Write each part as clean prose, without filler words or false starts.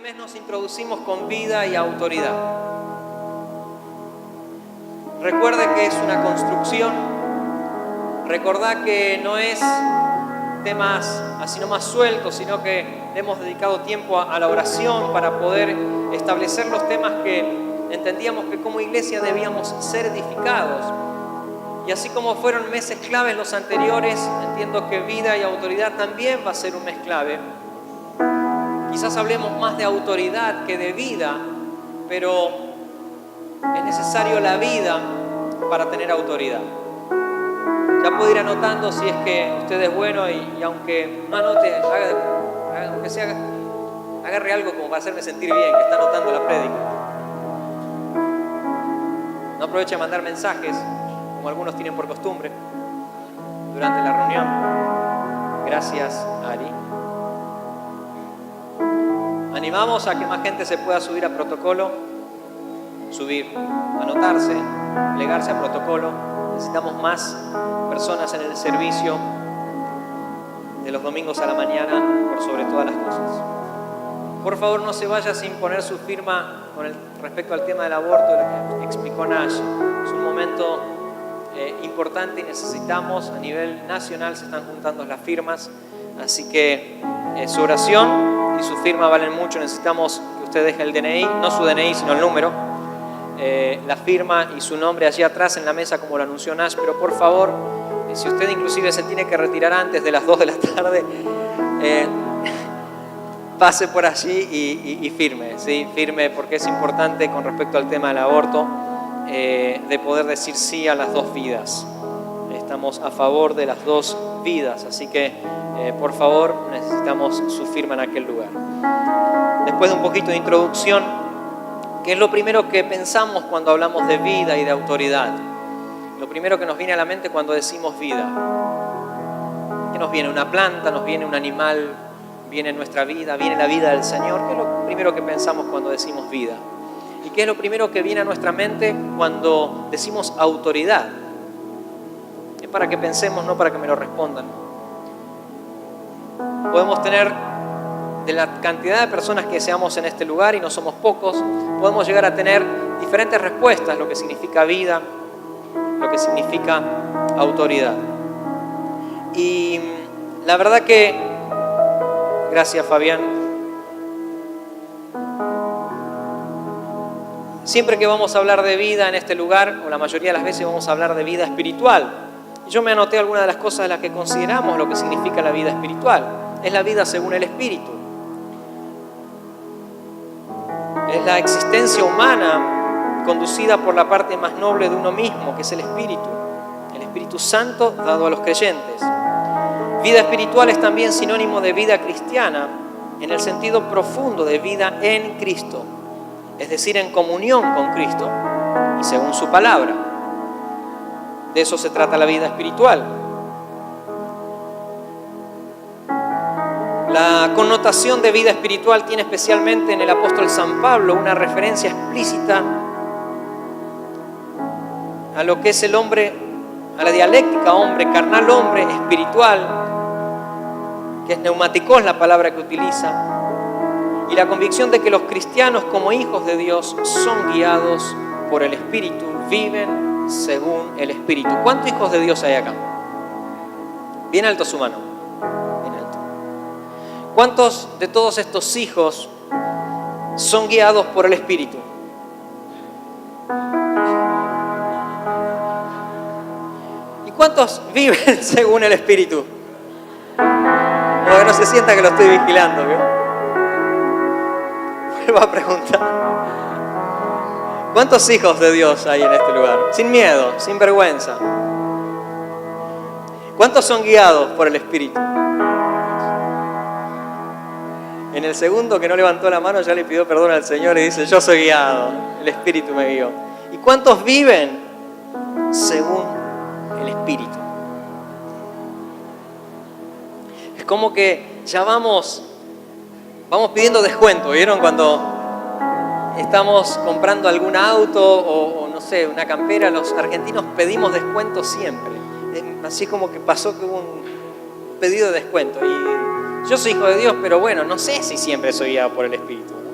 mes nos introducimos con vida y autoridad. Recuerde que es una construcción. Recordá que no es temas así nomás sueltos, sino que le hemos dedicado tiempo a la oración para poder establecer los temas que entendíamos que como iglesia debíamos ser edificados. Y así como fueron meses claves los anteriores, entiendo que vida y autoridad también va a ser un mes clave. Quizás hablemos más de autoridad que de vida, pero es necesario la vida para tener autoridad. Ya puede ir anotando si es que usted es bueno y aunque no anote, aunque sea, agarre algo como para hacerme sentir bien, que está anotando la prédica. No aproveche a mandar mensajes, como algunos tienen por costumbre, durante la reunión. Gracias, Ari. Animamos a que más gente se pueda subir a protocolo, anotarse, plegarse a protocolo. Necesitamos más personas en el servicio de los domingos a la mañana, por sobre todas las cosas. Por favor, no se vaya sin poner su firma respecto al tema del aborto, lo que explicó Nash. Es un momento importante y necesitamos, a nivel nacional se están juntando las firmas, así que su oración y su firma valen mucho. Necesitamos que usted deje el DNI, no su DNI, sino el número, la firma y su nombre allí atrás en la mesa como lo anunció Nash, pero por favor, si usted inclusive se tiene que retirar antes de las 2 de la tarde, pase por allí y firme, ¿sí? Firme, porque es importante con respecto al tema del aborto, de poder decir sí a las 2 vidas. Estamos a favor de las 2 vidas, así que por favor necesitamos su firma en aquel lugar. Después de un poquito de introducción, ¿qué es lo primero que pensamos cuando hablamos de vida y de autoridad? Lo primero que nos viene a la mente cuando decimos vida. ¿Qué nos viene? ¿Una planta? ¿Nos viene un animal? ¿Viene nuestra vida? ¿Viene la vida del Señor? ¿Qué es lo primero que pensamos cuando decimos vida? ¿Y qué es lo primero que viene a nuestra mente cuando decimos autoridad? Es para que pensemos, no para que me lo respondan. Podemos tener, de la cantidad de personas que seamos en este lugar, y no somos pocos, podemos llegar a tener diferentes respuestas, lo que significa vida, lo que significa autoridad. Y la verdad que, gracias Fabián, siempre que vamos a hablar de vida en este lugar, o la mayoría de las veces vamos a hablar de vida espiritual. Y yo me anoté algunas de las cosas de las que consideramos lo que significa la vida espiritual. Es la vida según el Espíritu. Es la existencia humana conducida por la parte más noble de uno mismo, que es el Espíritu Santo dado a los creyentes. Vida espiritual es también sinónimo de vida cristiana en el sentido profundo de vida en Cristo, es decir, en comunión con Cristo y según su palabra. De eso se trata la vida espiritual. La connotación de vida espiritual tiene especialmente en el apóstol San Pablo una referencia explícita a lo que es el hombre, a la dialéctica hombre carnal, hombre espiritual, que es neumáticos la palabra que utiliza, y la convicción de que los cristianos como hijos de Dios son guiados por el Espíritu, viven según el Espíritu. ¿Cuántos hijos de Dios hay acá? Bien alto su mano. Bien alto. ¿Cuántos de todos estos hijos son guiados por el Espíritu? ¿Y cuántos viven según el Espíritu? Como que no se sienta que lo estoy vigilando, ¿vio? Vuelvo a preguntar. ¿Cuántos hijos de Dios hay en este lugar? Sin miedo, sin vergüenza. ¿Cuántos son guiados por el Espíritu? En el segundo que no levantó la mano ya le pidió perdón al Señor y dice: yo soy guiado, el Espíritu me guió. ¿Y cuántos viven según el Espíritu? Es como que ya vamos pidiendo descuento. ¿Vieron cuando estamos comprando algún auto o no sé, una campera? Los argentinos pedimos descuento siempre. Así como que pasó que hubo un pedido de descuento. Y yo soy hijo de Dios, pero bueno, no sé si siempre soy guiado por el Espíritu, ¿no?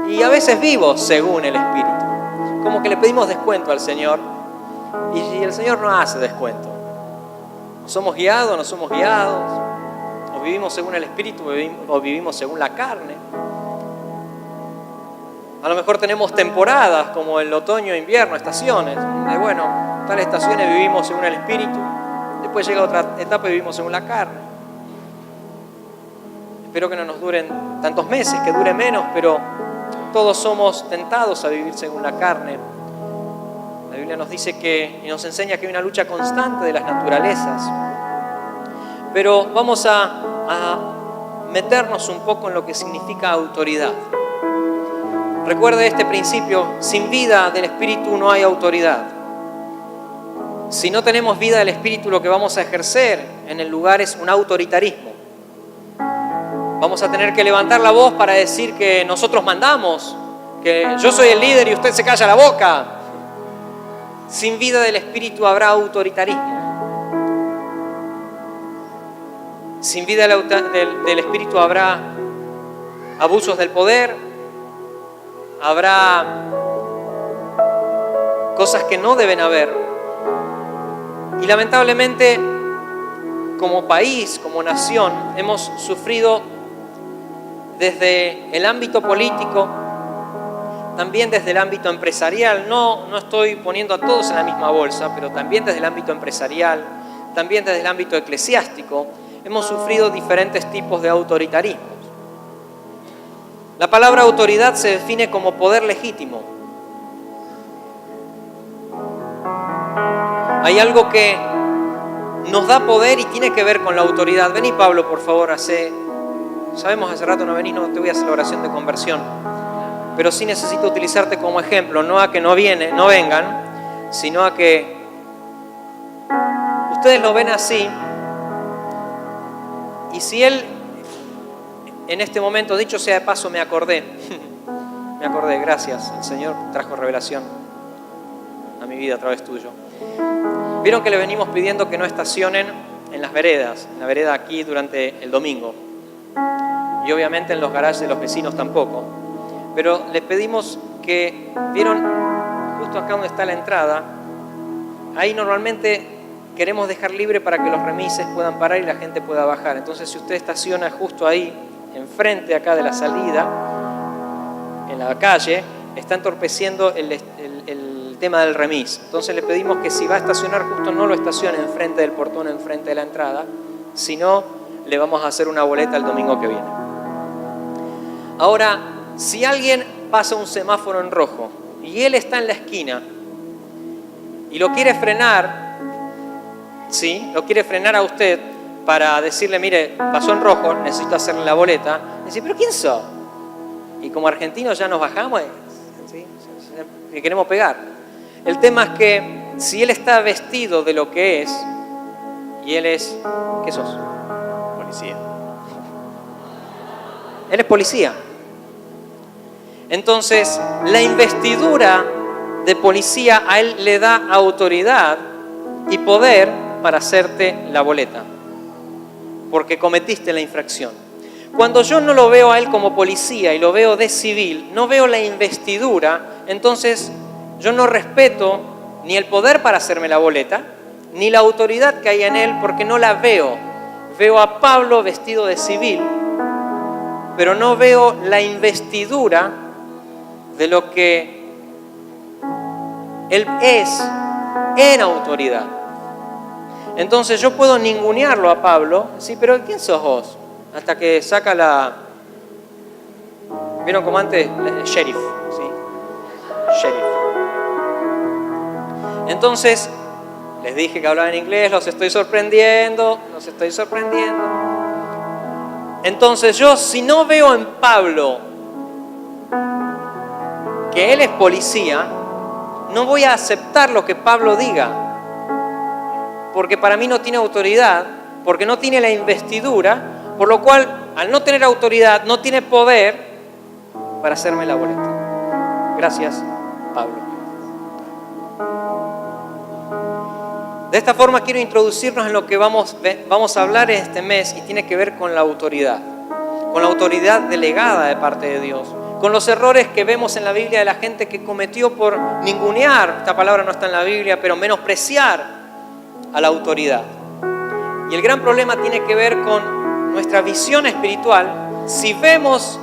y a veces vivo según el Espíritu. Como que le pedimos descuento al Señor y el Señor no hace descuento. ¿No somos guiados? ¿No somos guiados? ¿O vivimos según el Espíritu o vivimos según la carne? A lo mejor tenemos temporadas como el otoño, invierno, estaciones. Donde, bueno, tales estaciones vivimos según el Espíritu. Después llega otra etapa y vivimos según la carne. Espero que no nos duren tantos meses, que dure menos, pero todos somos tentados a vivir según la carne. La Biblia nos dice y nos enseña que hay una lucha constante de las naturalezas. Pero vamos a meternos un poco en lo que significa autoridad. Recuerde este principio: sin vida del Espíritu no hay autoridad. Si no tenemos vida del Espíritu, lo que vamos a ejercer en el lugar es un autoritarismo. Vamos a tener que levantar la voz para decir que nosotros mandamos, que yo soy el líder y usted se calla la boca. Sin vida del Espíritu habrá autoritarismo. Sin vida del Espíritu habrá abusos del poder, habrá cosas que no deben haber. Y lamentablemente, como país, como nación, hemos sufrido desde el ámbito político, también desde el ámbito empresarial. No estoy poniendo a todos en la misma bolsa, pero también desde el ámbito empresarial, también desde el ámbito eclesiástico, hemos sufrido diferentes tipos de autoritarismos. La palabra autoridad se define como poder legítimo. Hay algo que nos da poder y tiene que ver con la autoridad. Vení, Pablo, por favor. Sabemos hace rato no venís, no te voy a hacer la oración de conversión. Pero sí necesito utilizarte como ejemplo, no a que no vengan, sino a que ustedes lo ven así. Y si él, en este momento, dicho sea de paso, me acordé, gracias, el Señor trajo revelación a mi vida a través tuyo. Vieron que le venimos pidiendo que no estacionen en las veredas, en la vereda aquí durante el domingo. Y obviamente en los garajes de los vecinos tampoco. Pero les pedimos que, vieron, justo acá donde está la entrada, ahí normalmente queremos dejar libre para que los remises puedan parar y la gente pueda bajar. Entonces, si usted estaciona justo ahí, enfrente acá de la salida, en la calle, está entorpeciendo el tema del remis. Entonces le pedimos que si va a estacionar justo no lo estacione enfrente del portón, enfrente de la entrada, sino le vamos a hacer una boleta el domingo que viene. Ahora, si alguien pasa un semáforo en rojo y él está en la esquina y lo quiere frenar, ¿sí? Lo quiere frenar a usted para decirle, mire, pasó en rojo, necesito hacerle la boleta, dice, ¿pero quién sos? Y como argentinos ya nos bajamos, ¿sí? Le queremos pegar. El tema es que si él está vestido de lo que es, y él es, ¿qué sos? Policía. Él es policía. Entonces, la investidura de policía a él le da autoridad y poder para hacerte la boleta, porque cometiste la infracción. Cuando yo no lo veo a él como policía y lo veo de civil, no veo la investidura, entonces yo no respeto ni el poder para hacerme la boleta, ni la autoridad que hay en él, porque no la veo. Veo a Pablo vestido de civil, pero no veo la investidura de lo que él es en autoridad. Entonces yo puedo ningunearlo a Pablo, sí, pero ¿quién sos vos? Hasta que saca la... ¿Vieron como antes? Sheriff, ¿sí? Sheriff. Entonces, les dije que hablaba en inglés, los estoy sorprendiendo. Entonces yo, si no veo en Pablo que él es policía, no voy a aceptar lo que Pablo diga, porque para mí no tiene autoridad, porque no tiene la investidura, por lo cual, al no tener autoridad, no tiene poder para hacerme la boleta. Gracias, Pablo. De esta forma quiero introducirnos en lo que vamos a hablar este mes, y tiene que ver con la autoridad delegada de parte de Dios, con los errores que vemos en la Biblia de la gente que cometió por ningunear, esta palabra no está en la Biblia, pero menospreciar a la autoridad. Y el gran problema tiene que ver con nuestra visión espiritual. Si vemos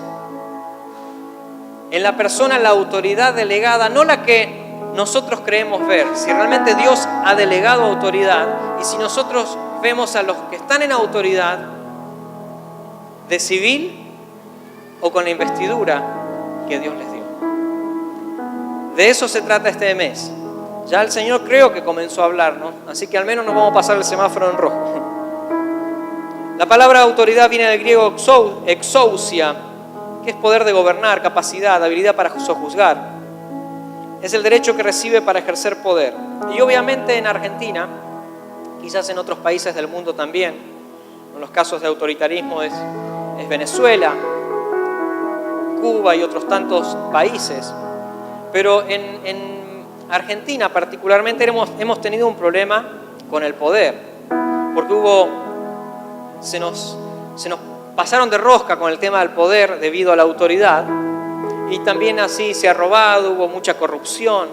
en la persona la autoridad delegada, no la que nosotros creemos ver, si realmente Dios ha delegado autoridad y si nosotros vemos a los que están en autoridad de civil o con la investidura que Dios les dio. De eso se trata este mes. Ya el Señor creo que comenzó a hablarnos, así que al menos nos vamos a pasar el semáforo en rojo. La palabra autoridad viene del griego exousia, que es poder de gobernar, capacidad, habilidad para sojuzgar. Es el derecho que recibe para ejercer poder. Y obviamente en Argentina, quizás en otros países del mundo también, en los casos de autoritarismo es Venezuela, Cuba y otros tantos países. Pero en Argentina particularmente hemos tenido un problema con el poder, porque se nos pasaron de rosca con el tema del poder debido a la autoridad, y también así se ha robado, hubo mucha corrupción,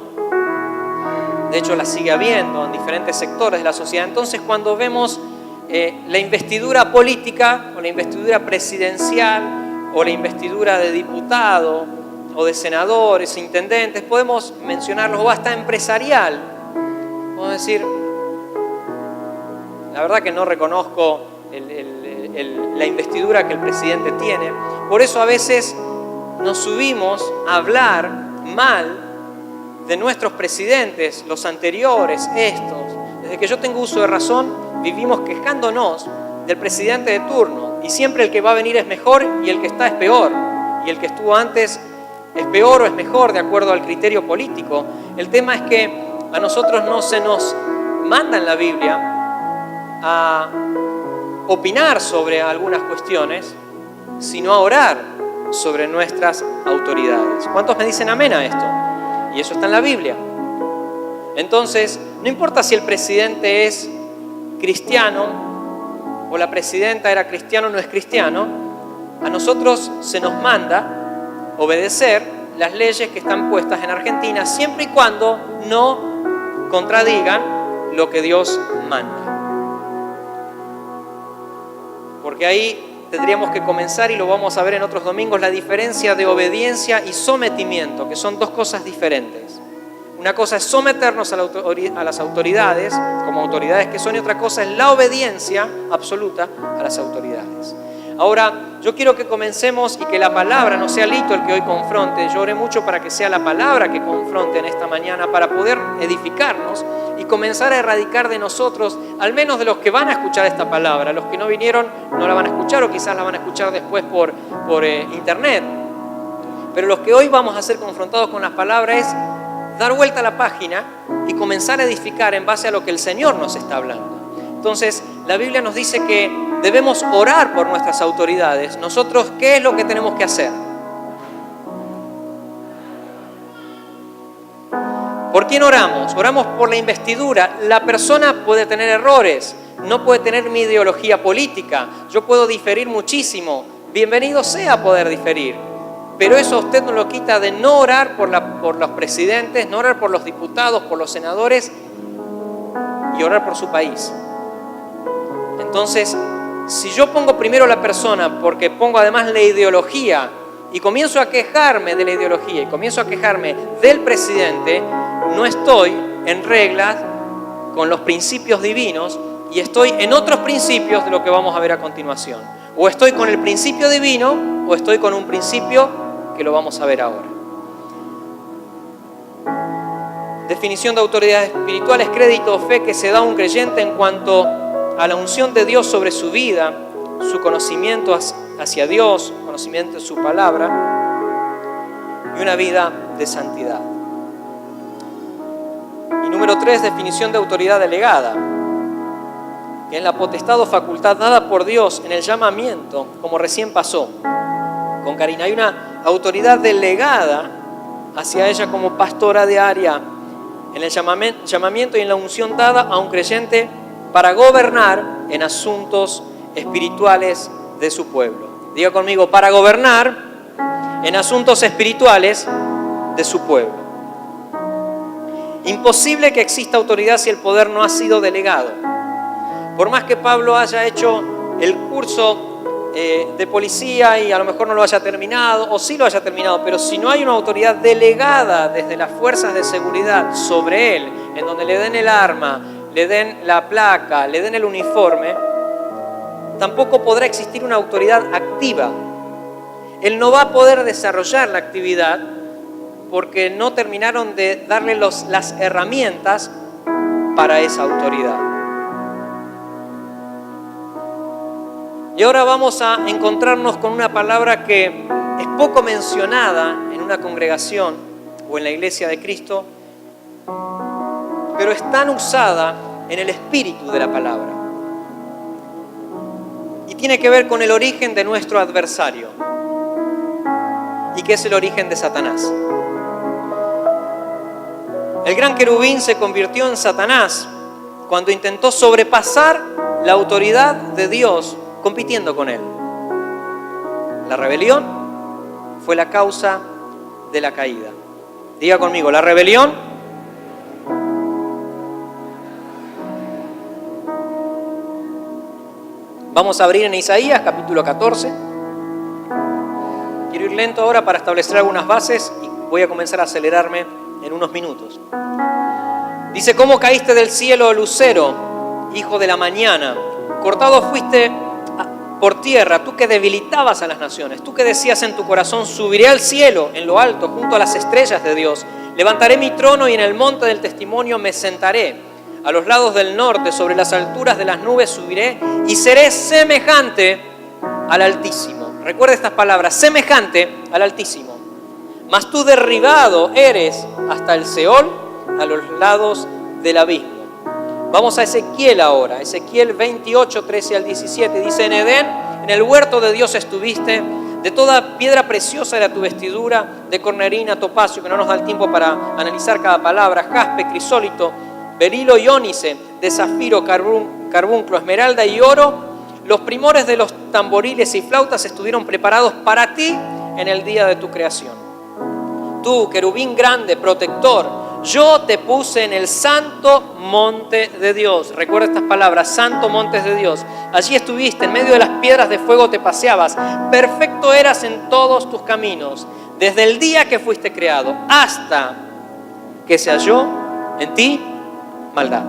de hecho la sigue habiendo en diferentes sectores de la sociedad. Entonces cuando vemos la investidura política o la investidura presidencial o la investidura de diputado o de senadores, intendentes, podemos mencionarlos, o hasta empresarial. Podemos decir, la verdad que no reconozco la investidura que el presidente tiene. Por eso a veces nos subimos a hablar mal de nuestros presidentes, los anteriores, estos. Desde que yo tengo uso de razón, vivimos quejándonos del presidente de turno. Y siempre el que va a venir es mejor y el que está es peor. Y el que estuvo antes es peor o es mejor de acuerdo al criterio político. El tema es que a nosotros no se nos manda en la Biblia a opinar sobre algunas cuestiones, sino a orar sobre nuestras autoridades. ¿Cuántos me dicen amén a esto? Y eso está en la Biblia. Entonces, no importa si el presidente es cristiano o la presidenta era cristiano o no es cristiano, a nosotros se nos manda obedecer las leyes que están puestas en Argentina, siempre y cuando no contradigan lo que Dios manda. Porque ahí tendríamos que comenzar, y lo vamos a ver en otros domingos, la diferencia de obediencia y sometimiento, que son dos cosas diferentes. Una cosa es someternos a las autoridades, como autoridades que son, y otra cosa es la obediencia absoluta a las autoridades. Ahora, yo quiero que comencemos y que la palabra no sea Lito el que hoy confronte. Yo oré mucho para que sea la palabra que confronte en esta mañana, para poder edificarnos y comenzar a erradicar de nosotros, al menos de los que van a escuchar esta palabra. Los que no vinieron no la van a escuchar, o quizás la van a escuchar después por internet. Pero los que hoy vamos a ser confrontados con las palabras es dar vuelta a la página y comenzar a edificar en base a lo que el Señor nos está hablando. Entonces, la Biblia nos dice que debemos orar por nuestras autoridades. Nosotros, ¿qué es lo que tenemos que hacer? ¿Por quién oramos? Oramos por la investidura. La persona puede tener errores, no puede tener mi ideología política. Yo puedo diferir muchísimo. Bienvenido sea poder diferir. Pero eso a usted no lo quita de no orar por los presidentes, no orar por los diputados, por los senadores y orar por su país. Entonces, si yo pongo primero la persona porque pongo además la ideología y comienzo a quejarme de la ideología y comienzo a quejarme del presidente, no estoy en regla con los principios divinos y estoy en otros principios de lo que vamos a ver a continuación. O estoy con el principio divino o estoy con un principio que lo vamos a ver ahora. Definición de autoridad espiritual es crédito o fe que se da a un creyente en cuanto a la unción de Dios sobre su vida, su conocimiento hacia Dios, conocimiento de su palabra y una vida de santidad. Y número 3, definición de autoridad delegada, que es la potestad o facultad dada por Dios en el llamamiento, como recién pasó con Karina. Hay una autoridad delegada hacia ella como pastora de área en el llamamiento y en la unción dada a un creyente para gobernar en asuntos espirituales de su pueblo. Diga conmigo, para gobernar en asuntos espirituales de su pueblo. Imposible que exista autoridad si el poder no ha sido delegado. Por más que Pablo haya hecho el curso de policía y a lo mejor no lo haya terminado, o sí lo haya terminado, pero si no hay una autoridad delegada desde las fuerzas de seguridad sobre él, en donde le den el arma, le den la placa, le den el uniforme, tampoco podrá existir una autoridad activa. Él no va a poder desarrollar la actividad porque no terminaron de darle las herramientas para esa autoridad. Y ahora vamos a encontrarnos con una palabra que es poco mencionada en una congregación o en la iglesia de Cristo, pero es tan usada en el espíritu de la palabra. Y tiene que ver con el origen de nuestro adversario. ¿Y qué es el origen de Satanás? El gran querubín se convirtió en Satanás cuando intentó sobrepasar la autoridad de Dios compitiendo con él. La rebelión fue la causa de la caída. Diga conmigo, la rebelión vamos a abrir en Isaías capítulo 14. Quiero ir lento ahora para establecer algunas bases y voy a comenzar a acelerarme en unos minutos. Dice: ¿cómo caíste del cielo, lucero, hijo de la mañana? Cortado fuiste por tierra, tú que debilitabas a las naciones, tú que decías en tu corazón: subiré al cielo, en lo alto, junto a las estrellas de Dios. Levantaré mi trono y en el monte del testimonio me sentaré. A los lados del norte, sobre las alturas de las nubes subiré y seré semejante al Altísimo. Recuerda estas palabras: semejante al Altísimo. Mas tú derribado eres hasta el Seol, a los lados del abismo. Vamos a Ezequiel ahora, Ezequiel 28, 13 al 17. Dice: en Edén, en el huerto de Dios estuviste, de toda piedra preciosa era tu vestidura, de cornerina, topacio, que no nos da el tiempo para analizar cada palabra, jaspe, crisólito, berilo y ónice, de zafiro, carbunclo, esmeralda y oro. Los primores de los tamboriles y flautas estuvieron preparados para ti en el día de tu creación. Tú, querubín grande, protector, yo te puse en el santo monte de Dios. Recuerda estas palabras: santo monte de Dios. Allí estuviste, en medio de las piedras de fuego te paseabas. Perfecto eras en todos tus caminos, desde el día que fuiste creado hasta que se halló en ti maldad.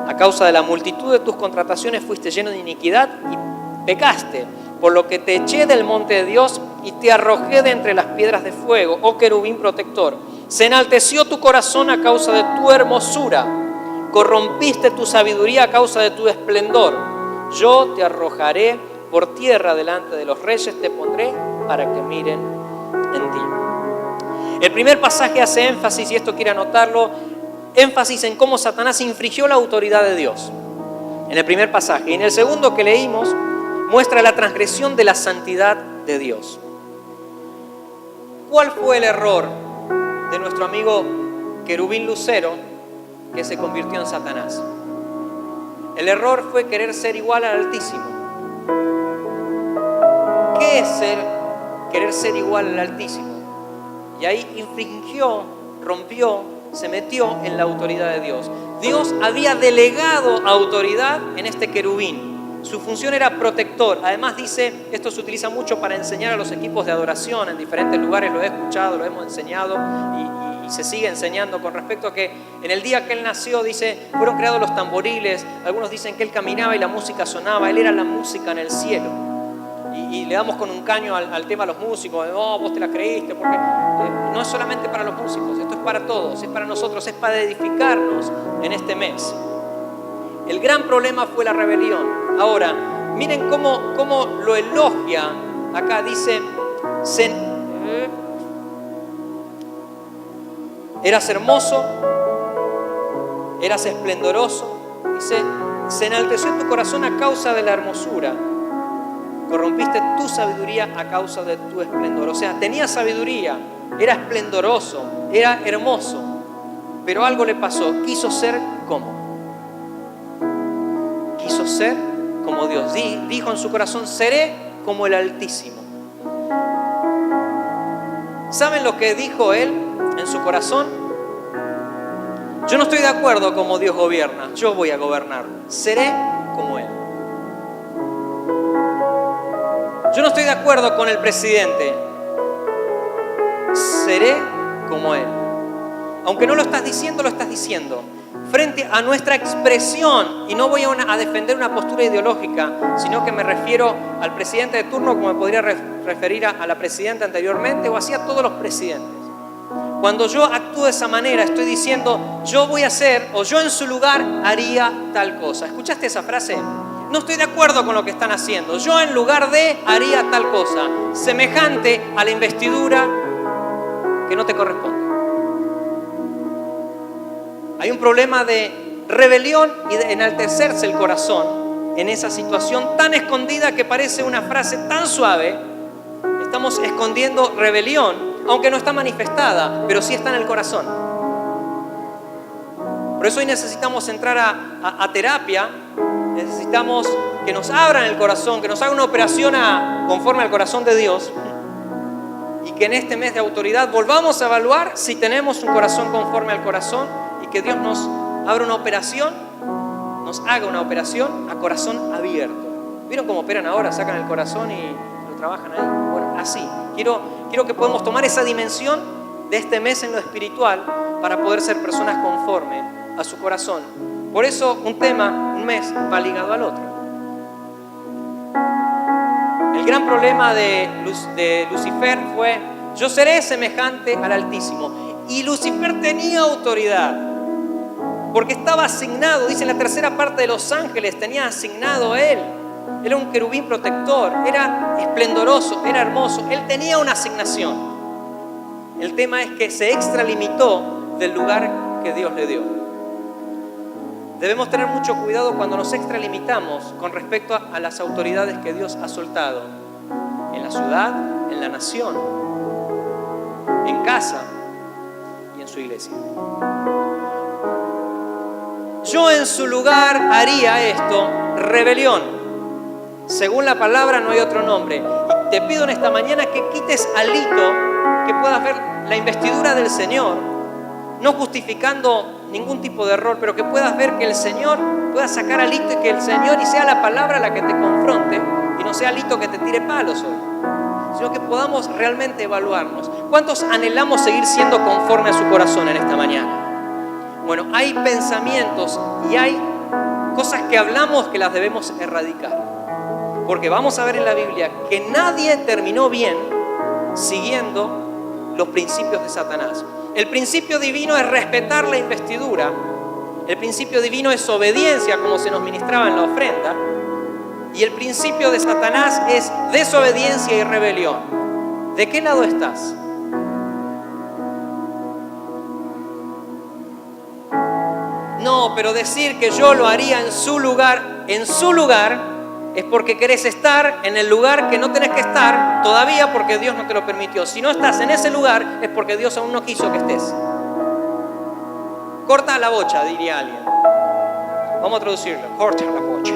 A causa de la multitud de tus contrataciones fuiste lleno de iniquidad y pecaste, por lo que te eché del monte de Dios y te arrojé de entre las piedras de fuego, oh querubín protector. Se enalteció tu corazón a causa de tu hermosura, corrompiste tu sabiduría a causa de tu esplendor. Yo te arrojaré por tierra delante de los reyes, te pondré para que miren en ti. El primer pasaje hace énfasis, y esto quiere anotarlo, énfasis en cómo Satanás infringió la autoridad de Dios. En el primer pasaje. Y en el segundo que leímos, muestra la transgresión de la santidad de Dios. ¿Cuál fue el error de nuestro amigo querubín lucero que se convirtió en Satanás? El error fue querer ser igual al Altísimo. ¿Qué es querer ser igual al Altísimo? Y ahí infringió, rompió, se metió en la autoridad de Dios. Dios había delegado autoridad en este querubín. Su función era protector. Además dice, esto se utiliza mucho para enseñar a los equipos de adoración en diferentes lugares, lo he escuchado, lo hemos enseñado y se sigue enseñando con respecto a que en el día que él nació, dice, fueron creados los tamboriles. Algunos dicen que él caminaba y la música sonaba, él era la música en el cielo. Y le damos con un caño al tema a los músicos, oh, vos te la creíste, porque no es solamente para los músicos, esto es para todos, es para nosotros, es para edificarnos en este mes. El gran problema fue la rebelión. Ahora, miren cómo lo elogia. Acá dice, eras hermoso, eras esplendoroso. Dice, se enalteció tu corazón a causa de la hermosura. Corrompiste tu sabiduría a causa de tu esplendor. O sea, tenía sabiduría, era esplendoroso, era hermoso. Pero algo le pasó, quiso ser como. Quiso ser como Dios. Dijo en su corazón, seré como el Altísimo. ¿Saben lo que dijo él en su corazón? Yo no estoy de acuerdo como Dios gobierna, yo voy a gobernar, seré como Él. Yo no estoy de acuerdo con el presidente, seré como Él. Aunque no lo estás diciendo, lo estás diciendo. Frente a nuestra expresión, y no voy a defender una postura ideológica, sino que me refiero al presidente de turno como me podría referir a la presidenta anteriormente o así a todos los presidentes. Cuando yo actúo de esa manera, estoy diciendo, yo voy a hacer o yo en su lugar haría tal cosa. ¿Escuchaste esa frase? No estoy de acuerdo con lo que están haciendo. Yo en lugar de haría tal cosa, semejante a la investidura que no te corresponde. Hay un problema de rebelión y de enaltecerse el corazón en esa situación tan escondida que parece una frase tan suave. Estamos escondiendo rebelión, aunque no está manifestada, pero sí está en el corazón. Por eso hoy necesitamos entrar a terapia, necesitamos que nos abran el corazón, que nos hagan una operación conforme al corazón de Dios, y que en este mes de autoridad volvamos a evaluar si tenemos un corazón conforme al corazón, y que Dios nos abra una operación, nos haga una operación a corazón abierto. ¿Vieron cómo operan ahora? Sacan el corazón y lo trabajan ahí. Bueno, así. Quiero que podamos tomar esa dimensión de este mes en lo espiritual para poder ser personas conforme a su corazón. Por eso un tema, un mes, va ligado al otro. El gran problema de Lucifer fue: yo seré semejante al Altísimo. Y Lucifer tenía autoridad, porque estaba asignado, dice en la tercera parte de los ángeles, tenía asignado a él. Era un querubín protector, era esplendoroso, era hermoso. Él tenía una asignación. El tema es que se extralimitó del lugar que Dios le dio. Debemos tener mucho cuidado cuando nos extralimitamos con respecto a las autoridades que Dios ha soltado en la ciudad, en la nación, en casa y en su iglesia. Yo en su lugar haría esto, rebelión. Según la palabra no hay otro nombre. Y te pido en esta mañana que quites alito, que puedas ver la investidura del Señor, no justificando ningún tipo de error, pero que puedas ver que el Señor pueda sacar alito y que el Señor y sea la palabra la que te confronte y no sea alito que te tire palos hoy, sino que podamos realmente evaluarnos. ¿Cuántos anhelamos seguir siendo conforme a su corazón en esta mañana? Bueno, hay pensamientos y hay cosas que hablamos que las debemos erradicar. Porque vamos a ver en la Biblia que nadie terminó bien siguiendo los principios de Satanás. El principio divino es respetar la investidura. El principio divino es obediencia, como se nos ministraba en la ofrenda. Y el principio de Satanás es desobediencia y rebelión. ¿De qué lado estás? No, pero decir que yo lo haría en su lugar, es porque querés estar en el lugar que no tenés que estar todavía porque Dios no te lo permitió. Si no estás en ese lugar es porque Dios aún no quiso que estés. Corta la bocha, diría alguien. Vamos a traducirlo. Corta la bocha.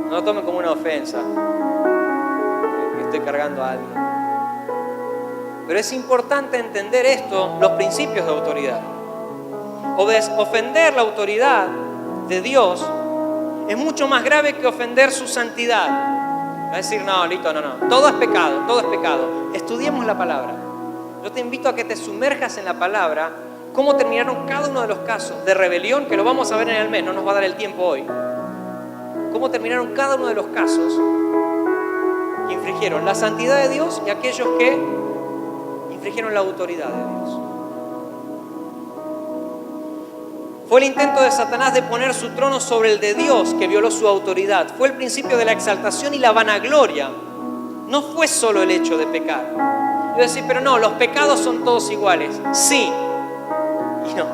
No lo tomen como una ofensa, que estoy cargando a alguien. Pero es importante entender esto, los principios de autoridad. Ofender la autoridad de Dios es mucho más grave que ofender su santidad. Va a decir, no, Lito, no. Todo es pecado, todo es pecado. Estudiemos la palabra. Yo te invito a que te sumerjas en la palabra, cómo terminaron cada uno de los casos de rebelión, que lo vamos a ver en el mes, no nos va a dar el tiempo hoy. Cómo terminaron cada uno de los casos que infringieron la santidad de Dios y aquellos que infringieron la autoridad de Dios. Fue el intento de Satanás de poner su trono sobre el de Dios que violó su autoridad. Fue el principio de la exaltación y la vanagloria. No fue solo el hecho de pecar. Yo voy a decir, pero no, los pecados son todos iguales. Sí y no.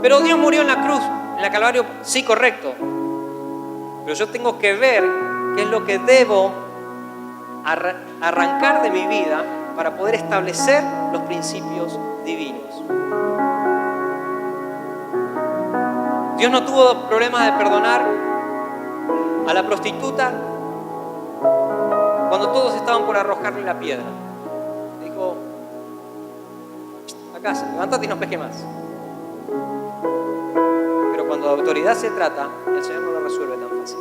Pero Dios murió en la cruz, en la Calvario. Sí, correcto. Pero yo tengo que ver qué es lo que debo arrancar de mi vida para poder establecer los principios divinos. Dios no tuvo problemas de perdonar a la prostituta cuando todos estaban por arrojarle la piedra. Dijo, a casa, levántate y no pesque más. Pero cuando de autoridad se trata, el Señor no lo resuelve tan fácil.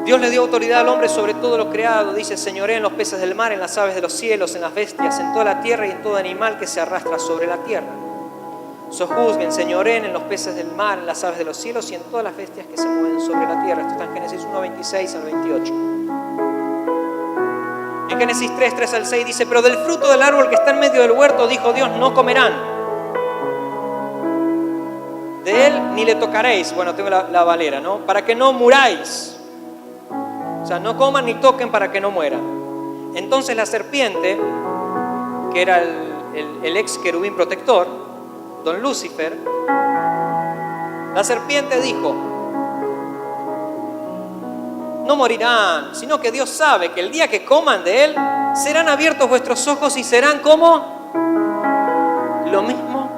Dios le dio autoridad al hombre sobre todo lo creado. Dice, señorea en los peces del mar, en las aves de los cielos, en las bestias, en toda la tierra y en todo animal que se arrastra sobre la tierra. Sojuzguen, señoreen en los peces del mar, en las aves de los cielos y en todas las bestias que se mueven sobre la tierra. Esto está en Génesis 1, 26 al 28. En Génesis 3, 3 al 6 dice, pero del fruto del árbol que está en medio del huerto, dijo Dios, no comerán. De él ni le tocaréis. Bueno, tengo la Valera, ¿no? Para que no muráis. O sea, no coman ni toquen para que no mueran. Entonces la serpiente, que era el ex querubín protector, don Lucifer, la serpiente dijo, no morirán, sino que Dios sabe que el día que coman de él, serán abiertos vuestros ojos y serán como lo mismo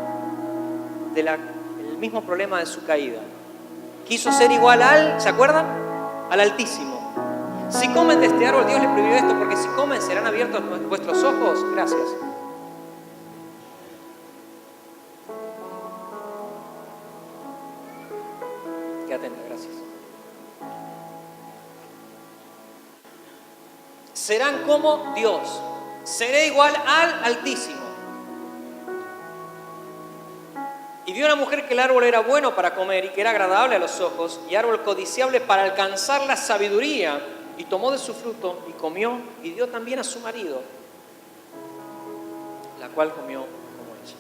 el mismo problema de su caída. Quiso ser igual al, ¿se acuerdan? Al Altísimo. Si comen de este árbol, Dios les prohibió esto, porque si comen serán abiertos vuestros ojos. Gracias. Qué atenta, gracias. Serán como Dios. Seré igual al Altísimo. Y vio una mujer que el árbol era bueno para comer y que era agradable a los ojos y árbol codiciable para alcanzar la sabiduría. Y tomó de su fruto y comió y dio también a su marido, la cual comió como ella.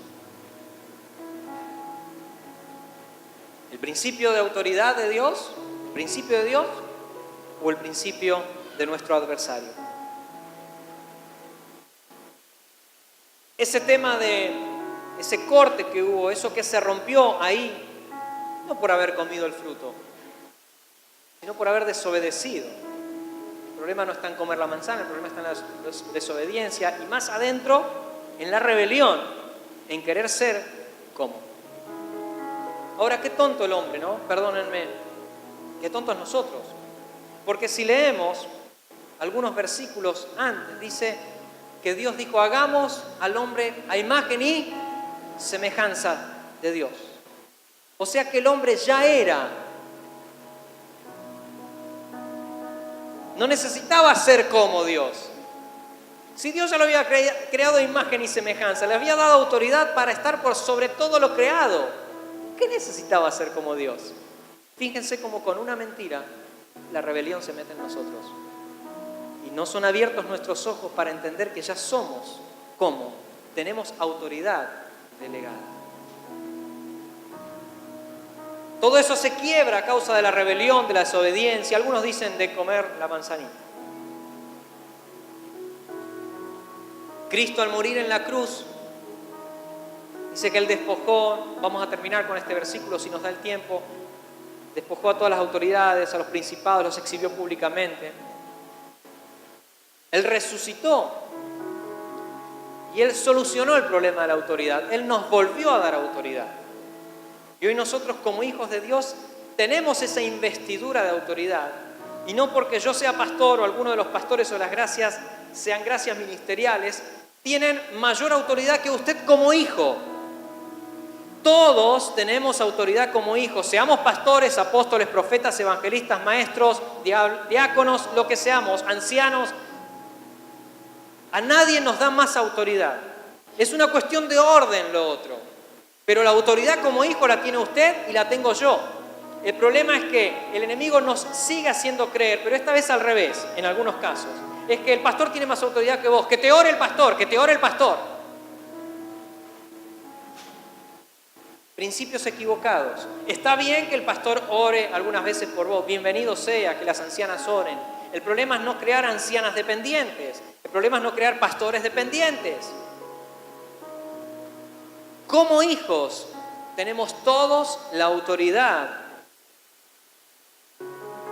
¿El principio de autoridad de Dios? ¿El principio de Dios? ¿O el principio de nuestro adversario? Ese tema de ese corte que hubo, eso que se rompió ahí, no por haber comido el fruto, sino por haber desobedecido. El problema no está en comer la manzana, el problema está en la desobediencia y más adentro en la rebelión, en querer ser como. Ahora, qué tonto el hombre, ¿no? Perdónenme, qué tontos nosotros. Porque si leemos algunos versículos antes, dice que Dios dijo, hagamos al hombre a imagen y semejanza de Dios. O sea que el hombre ya era. No necesitaba ser como Dios. Si Dios ya lo había creado a imagen y semejanza, le había dado autoridad para estar por sobre todo lo creado, ¿qué necesitaba ser como Dios? Fíjense cómo con una mentira la rebelión se mete en nosotros. Y no son abiertos nuestros ojos para entender que ya somos como tenemos autoridad delegada. Todo eso se quiebra a causa de la rebelión, de la desobediencia. Algunos dicen de comer la manzanita. Cristo al morir en la cruz, dice que Él despojó, vamos a terminar con este versículo si nos da el tiempo, despojó a todas las autoridades, a los principados, los exhibió públicamente. Él resucitó y Él solucionó el problema de la autoridad. Él nos volvió a dar autoridad. Y hoy nosotros como hijos de Dios tenemos esa investidura de autoridad. Y no porque yo sea pastor o alguno de los pastores o las gracias sean gracias ministeriales, tienen mayor autoridad que usted como hijo. Todos tenemos autoridad como hijos, seamos pastores, apóstoles, profetas, evangelistas, maestros, diáconos, lo que seamos, ancianos. A nadie nos da más autoridad. Es una cuestión de orden lo otro. Pero la autoridad como hijo la tiene usted y la tengo yo. El problema es que el enemigo nos sigue haciendo creer, pero esta vez al revés, en algunos casos. Es que el pastor tiene más autoridad que vos. Que te ore el pastor, que te ore el pastor. Principios equivocados. Está bien que el pastor ore algunas veces por vos. Bienvenido sea que las ancianas oren. El problema es no crear ancianas dependientes. El problema es no crear pastores dependientes. Como hijos tenemos todos la autoridad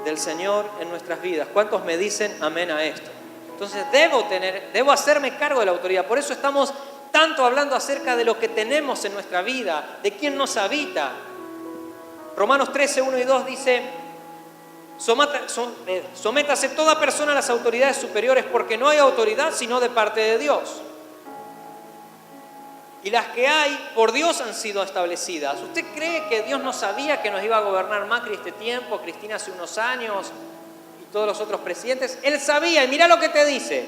del Señor en nuestras vidas. ¿Cuántos me dicen amén a esto? Entonces debo hacerme cargo de la autoridad. Por eso estamos tanto hablando acerca de lo que tenemos en nuestra vida, de quién nos habita. Romanos 13, 1 y 2 dice: sométase toda persona a las autoridades superiores, porque no hay autoridad sino de parte de Dios. Y las que hay por Dios han sido establecidas. ¿Usted cree que Dios no sabía que nos iba a gobernar Macri este tiempo, Cristina hace unos años y todos los otros presidentes? Él sabía, y mira lo que te dice: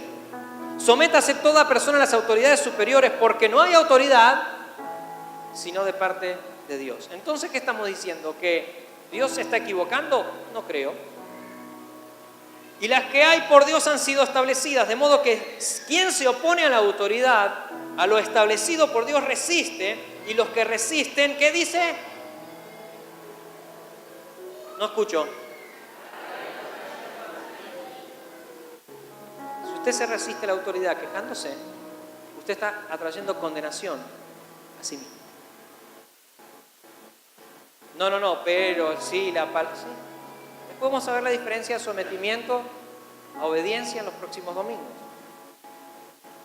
sométase toda persona a las autoridades superiores, porque no hay autoridad sino de parte de Dios. Entonces, ¿qué estamos diciendo? ¿Que Dios se está equivocando? No creo. Y las que hay por Dios han sido establecidas, de modo que quien se opone a la autoridad, a lo establecido por Dios, resiste, y los que resisten, ¿qué dice? No escucho. Si usted se resiste a la autoridad quejándose, usted está atrayendo condenación a sí mismo. No, pero sí, sí. Después vamos a ver la diferencia de sometimiento a obediencia en los próximos domingos.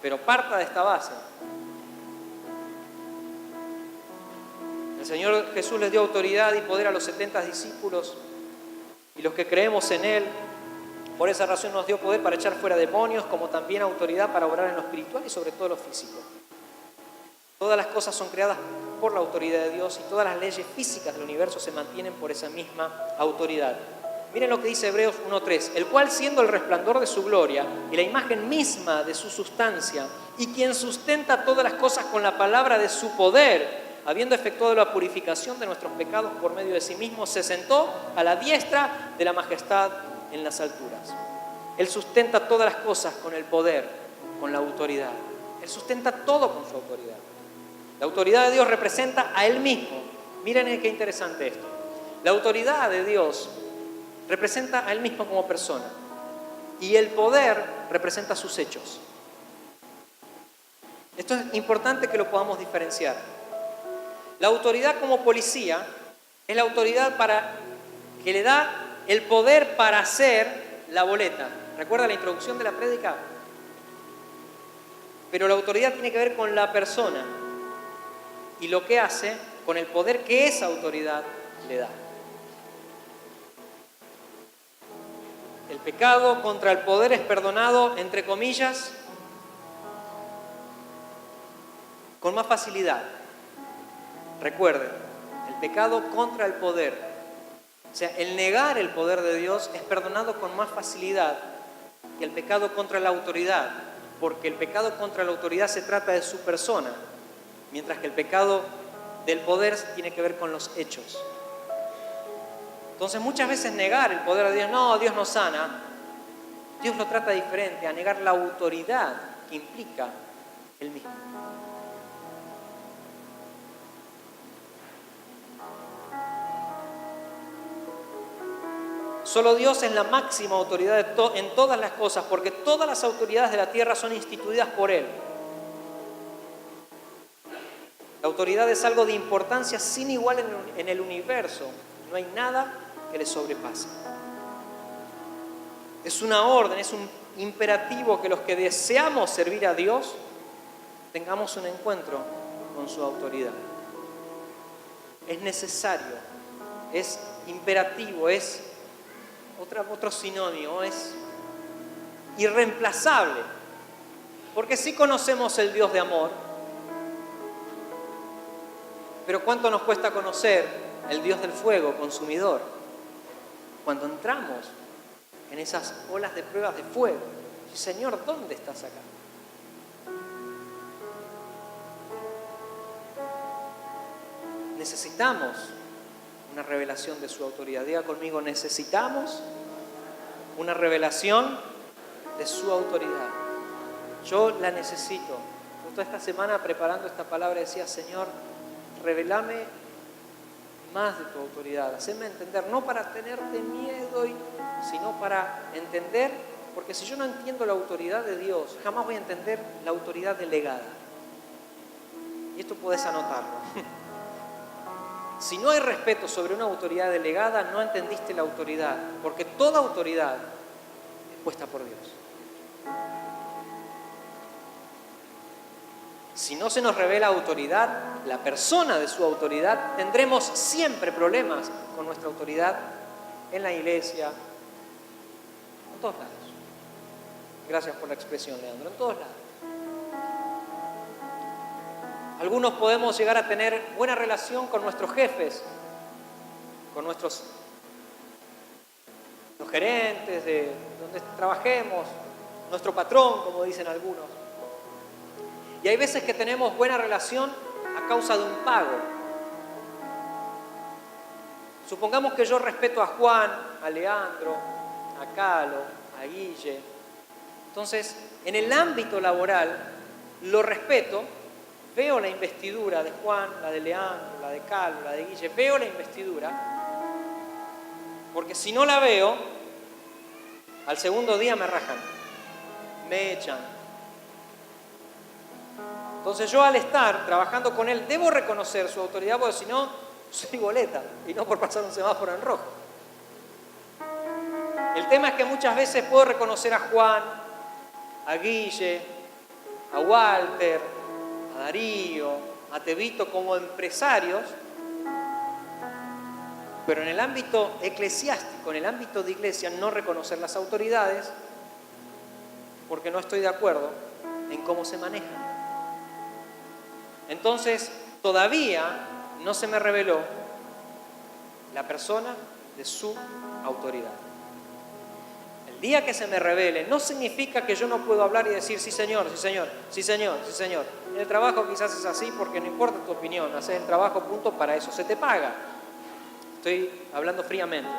Pero parta de esta base. El Señor Jesús les dio autoridad y poder a los 70 discípulos, y los que creemos en Él, por esa razón nos dio poder para echar fuera demonios, como también autoridad para obrar en lo espiritual y sobre todo en lo físico. Todas las cosas son creadas por la autoridad de Dios, y todas las leyes físicas del universo se mantienen por esa misma autoridad. Miren lo que dice Hebreos 1:3: el cual, siendo el resplandor de su gloria y la imagen misma de su sustancia, y quien sustenta todas las cosas con la palabra de su poder, habiendo efectuado la purificación de nuestros pecados por medio de sí mismo, se sentó a la diestra de la majestad en las alturas. Él sustenta todas las cosas con el poder, con la autoridad. Él sustenta todo con su autoridad. La autoridad de Dios representa a Él mismo. Miren qué interesante esto. La autoridad de Dios representa a Él mismo como persona, y el poder representa sus hechos. Esto es importante que lo podamos diferenciar. La autoridad como policía es la autoridad que le da el poder para hacer la boleta. ¿Recuerda la introducción de la prédica? Pero la autoridad tiene que ver con la persona y lo que hace con el poder que esa autoridad le da. El pecado contra el poder es perdonado, entre comillas, con más facilidad. Recuerden, el pecado contra el poder, o sea, el negar el poder de Dios, es perdonado con más facilidad que el pecado contra la autoridad, porque el pecado contra la autoridad se trata de su persona, mientras que el pecado del poder tiene que ver con los hechos. Entonces, muchas veces negar el poder de Dios, no, Dios no sana, Dios lo trata diferente, a negar la autoridad que implica Él mismo. Solo Dios es la máxima autoridad en todas las cosas, porque todas las autoridades de la tierra son instituidas por Él. La autoridad es algo de importancia sin igual en el universo. No hay nada que le sobrepase. Es una orden, es un imperativo que los que deseamos servir a Dios tengamos un encuentro con su autoridad. Es necesario, es imperativo, es otro sinónimo, es irreemplazable. Porque sí conocemos el Dios de amor, pero ¿cuánto nos cuesta conocer el Dios del fuego consumidor? Cuando entramos en esas olas de pruebas de fuego, Señor, ¿dónde estás acá? Necesitamos una revelación de su autoridad. Diga conmigo, necesitamos una revelación de su autoridad. Yo la necesito. Toda esta semana preparando esta palabra decía, Señor, revelame más de tu autoridad. Haceme entender, no para tenerte miedo, sino para entender, porque si yo no entiendo la autoridad de Dios, jamás voy a entender la autoridad delegada. Y esto puedes anotarlo. Si no hay respeto sobre una autoridad delegada, no entendiste la autoridad, porque toda autoridad es puesta por Dios. Si no se nos revela autoridad, la persona de su autoridad, tendremos siempre problemas con nuestra autoridad en la iglesia, en todos lados. Gracias por la expresión, Leandro, en todos lados. Algunos podemos llegar a tener buena relación con nuestros jefes, con los gerentes de donde trabajemos, nuestro patrón, como dicen algunos. Y hay veces que tenemos buena relación a causa de un pago. Supongamos que yo respeto a Juan, a Leandro, a Calo, a Guille. Entonces, en el ámbito laboral, lo respeto, veo la investidura de Juan, la de Leandro, la de Calo, la de Guille, veo la investidura, porque si no la veo, al segundo día me rajan, me echan. Entonces yo al estar trabajando con él, debo reconocer su autoridad, porque si no, soy boleta, y no por pasar un semáforo en rojo. El tema es que muchas veces puedo reconocer a Juan, a Guille, a Walter, a Darío, a Tevito como empresarios, pero en el ámbito eclesiástico, en el ámbito de iglesia, no reconocer las autoridades porque no estoy de acuerdo en cómo se manejan. Entonces, todavía no se me reveló la persona de su autoridad. El día que se me revele, no significa que yo no puedo hablar y decir, sí señor, sí señor, sí señor, sí señor. En el trabajo quizás es así porque no importa tu opinión, haces el trabajo, punto, para eso se te paga. Estoy hablando fríamente.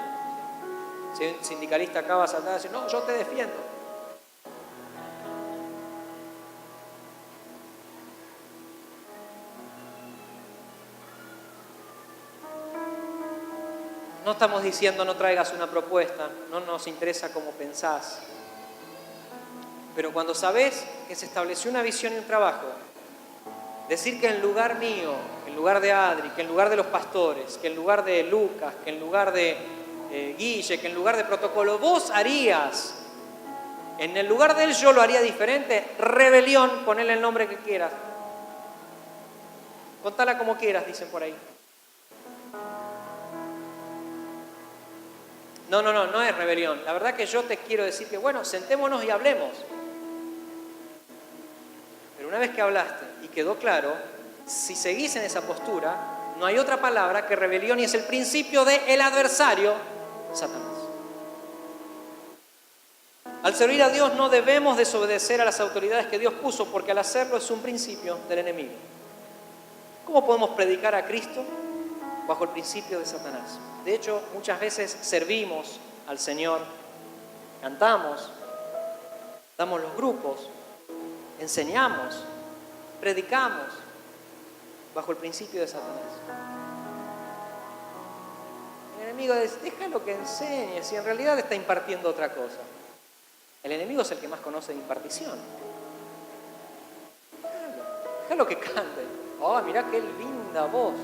Si un sindicalista acá va a saltar y decir, no, yo te defiendo. No estamos diciendo no traigas una propuesta, no nos interesa cómo pensás. Pero cuando sabés que se estableció una visión y un trabajo, decir que en lugar mío, que en lugar de Adri, que en lugar de los pastores, que en lugar de Lucas, que en lugar de Guille, que en lugar de protocolo, vos harías, en el lugar de él yo lo haría diferente, rebelión, ponele el nombre que quieras. Contala como quieras, dicen por ahí. No es rebelión. La verdad que yo te quiero decir que, bueno, sentémonos y hablemos. Pero una vez que hablaste y quedó claro, si seguís en esa postura, no hay otra palabra que rebelión y es el principio del adversario, Satanás. Al servir a Dios no debemos desobedecer a las autoridades que Dios puso, porque al hacerlo es un principio del enemigo. ¿Cómo podemos predicar a Cristo? Bajo el principio de Satanás. De hecho, muchas veces servimos al Señor, cantamos, damos los grupos, enseñamos, predicamos bajo el principio de Satanás. El enemigo dice, déjalo que enseñe, si en realidad está impartiendo otra cosa. El enemigo es el que más conoce de impartición. Déjalo que cante. Oh, mirá qué linda voz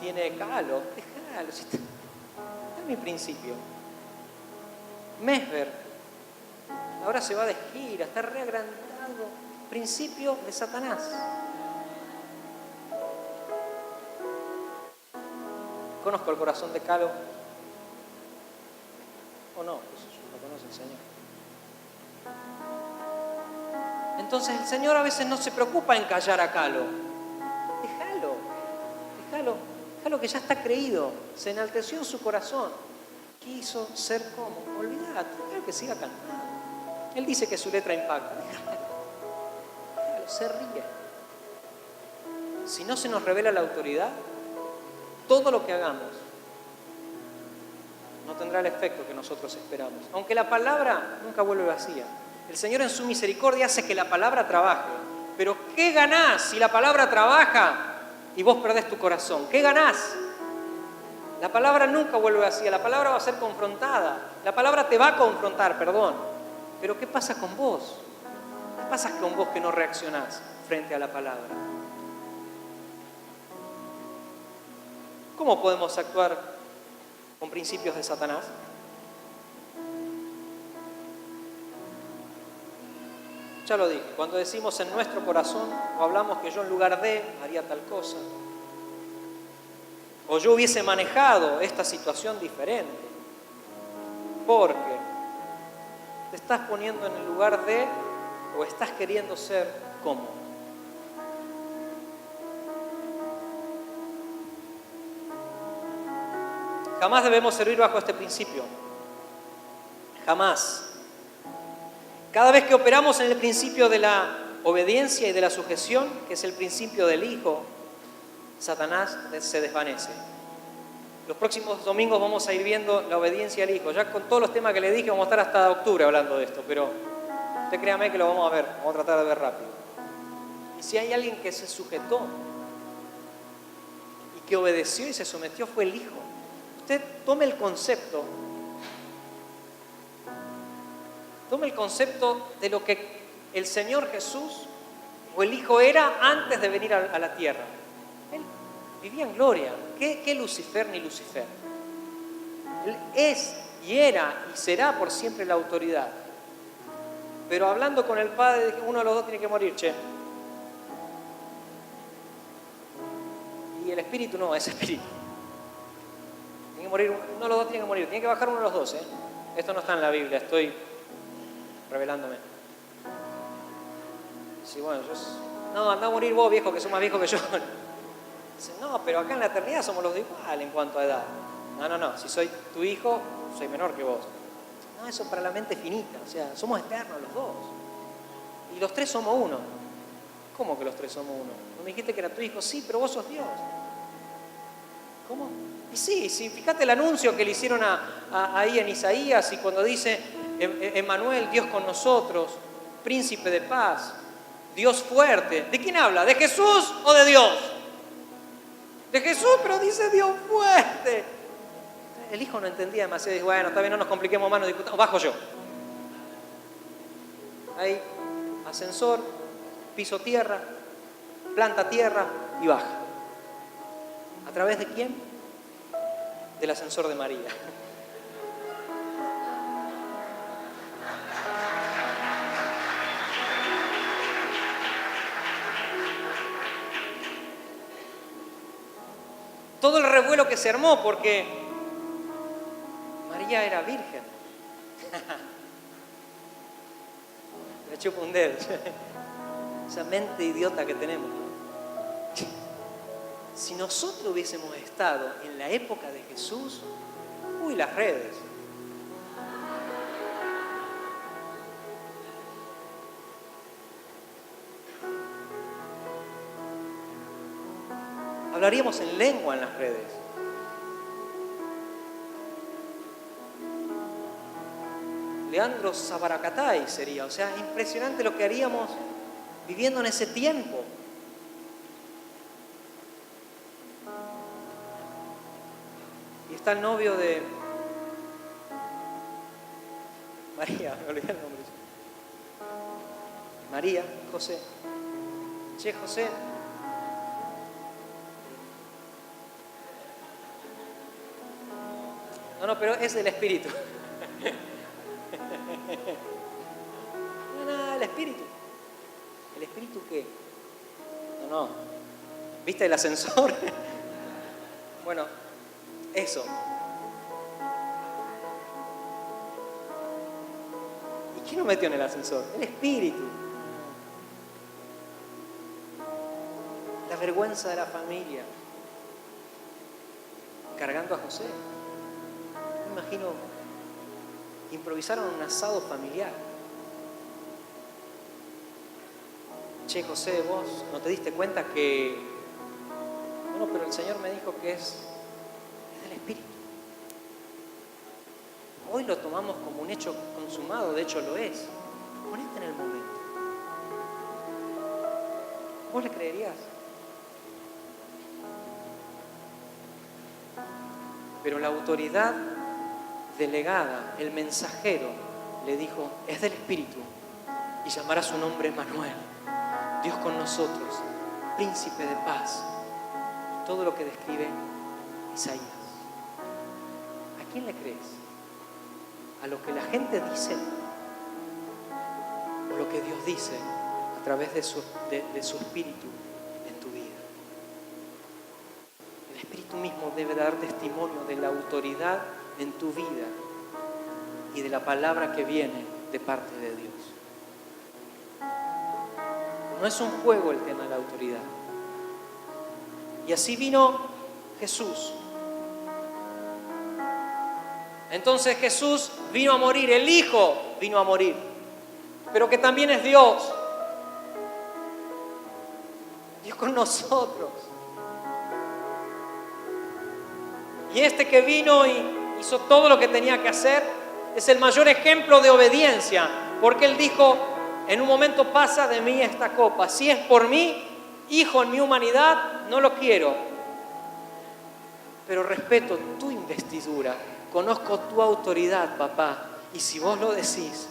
tiene Calo. Déjalo, si está en mi principio. Mesver, ahora se va de gira, está reagrandado. Principio de Satanás. Conozco el corazón de Calo. ¿O no? Pues lo conoce el Señor. Entonces el Señor a veces no se preocupa en callar a Calo. Déjalo que ya está creído. Se enalteció en su corazón. Quiso ser como. Olvídate, déjalo que siga cantando. Él dice que su letra impacta. Déjalo, se ríe. Si no se nos revela la autoridad, todo lo que hagamos no tendrá el efecto que nosotros esperamos. Aunque la palabra nunca vuelve vacía. El Señor en su misericordia hace que la palabra trabaje. Pero ¿qué ganás si la palabra trabaja y vos perdés tu corazón? ¿Qué ganás? La palabra nunca vuelve vacía. La palabra va a ser confrontada. La palabra te va a confrontar, perdón. Pero ¿qué pasa con vos? ¿Qué pasa con vos que no reaccionás frente a la palabra? ¿Cómo podemos actuar con principios de Satanás? Ya lo dije, cuando decimos en nuestro corazón o hablamos que yo en lugar de haría tal cosa, o yo hubiese manejado esta situación diferente, porque te estás poniendo en el lugar de o estás queriendo ser como. Jamás debemos servir bajo este principio. Jamás. Cada vez que operamos en el principio de la obediencia y de la sujeción, que es el principio del Hijo, Satanás se desvanece. Los próximos domingos vamos a ir viendo la obediencia al Hijo. Ya con todos los temas que le dije vamos a estar hasta octubre hablando de esto, pero usted créame que lo vamos a ver, vamos a tratar de ver rápido. Y si hay alguien que se sujetó y que obedeció y se sometió, fue el Hijo. Usted tome el concepto de lo que el Señor Jesús o el Hijo era antes de venir a la tierra. Él vivía en gloria. ¿Qué Lucifer ni Lucifer? Él es y era y será por siempre la autoridad. Pero hablando con el Padre, uno de los dos tiene que morir, che. Y el Espíritu no, es Espíritu. Tiene que morir, uno de los dos tiene que morir. Tiene que bajar uno de los dos, ¿eh? Esto no está en la Biblia, estoy revelándome. Sí, bueno, no, anda a morir vos, viejo, que sos más viejo que yo. Dice, no, pero acá en la eternidad somos los de igual en cuanto a edad. No, si soy tu hijo, soy menor que vos. No, eso para la mente finita, o sea, somos eternos los dos. Y los tres somos uno. ¿Cómo que los tres somos uno? ¿No me dijiste que era tu hijo? Sí, pero vos sos Dios. ¿Cómo? Y sí, fíjate el anuncio que le hicieron ahí en Isaías y cuando dice Emmanuel, Dios con nosotros, príncipe de paz, Dios fuerte. ¿De quién habla? ¿De Jesús o de Dios? De Jesús, pero dice Dios fuerte. El hijo no entendía demasiado. Dice, bueno, está bien, no nos compliquemos más, no discutamos. Bajo yo. Ahí, ascensor, piso tierra, planta tierra y baja. ¿A través de quién? Del ascensor de María. Todo el revuelo que se armó porque María era virgen. Le chupo un dedo. Esa mente idiota que tenemos. Si nosotros hubiésemos estado en la época de Jesús, las redes. Hablaríamos en lengua en las redes. Leandro Sabaracatay sería, o sea, impresionante lo que haríamos viviendo en ese tiempo. Y está el novio de María, me olvidé el nombre. María, José. Che, José. No, pero es el espíritu. No, el espíritu. ¿El espíritu qué? No. ¿Viste el ascensor? Bueno, eso. ¿Y quién nos metió en el ascensor? El espíritu. La vergüenza de la familia. Cargando a José. Me imagino, improvisaron un asado familiar. Che, José, vos no te diste cuenta que... Bueno, pero el Señor me dijo que es del Espíritu. Hoy lo tomamos como un hecho consumado, de hecho lo es. Ponete en el momento. ¿Vos le creerías? Pero la autoridad delegada, el mensajero, le dijo, es del Espíritu, y llamará su nombre Emmanuel, Dios con nosotros, príncipe de paz. Todo lo que describe Isaías. ¿A quién le crees? ¿A lo que la gente dice? o lo que Dios dice a través de su Espíritu en tu vida. El Espíritu mismo debe dar testimonio de la autoridad en tu vida y de la palabra que viene de parte de Dios. No es un juego el tema de la autoridad. Y así vino Jesús. Entonces Jesús vino a morir, el Hijo vino a morir, pero que también es Dios. Dios con nosotros. Y este que vino y hizo todo lo que tenía que hacer es el mayor ejemplo de obediencia, porque Él dijo, en un momento pasa de mí esta copa. Si es por mí, Hijo, en mi humanidad, no lo quiero. Pero respeto tu investidura, conozco tu autoridad, papá. Y si vos lo decís,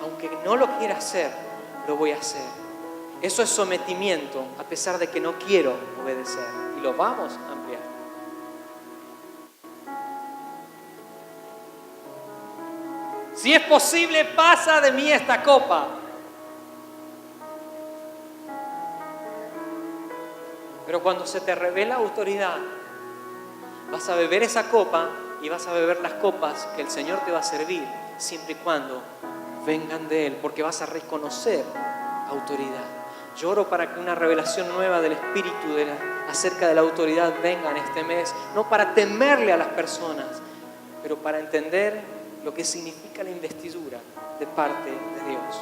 aunque no lo quiera hacer, lo voy a hacer. Eso es sometimiento, a pesar de que no quiero obedecer. Y lo vamos a ampliar. Si es posible, pasa de mí esta copa. Pero cuando se te revela autoridad, vas a beber esa copa y vas a beber las copas que el Señor te va a servir, siempre y cuando vengan de Él, porque vas a reconocer autoridad. Yo oro para que una revelación nueva del Espíritu acerca de la autoridad venga en este mes, no para temerle a las personas, pero para entender lo que significa la investidura de parte de Dios.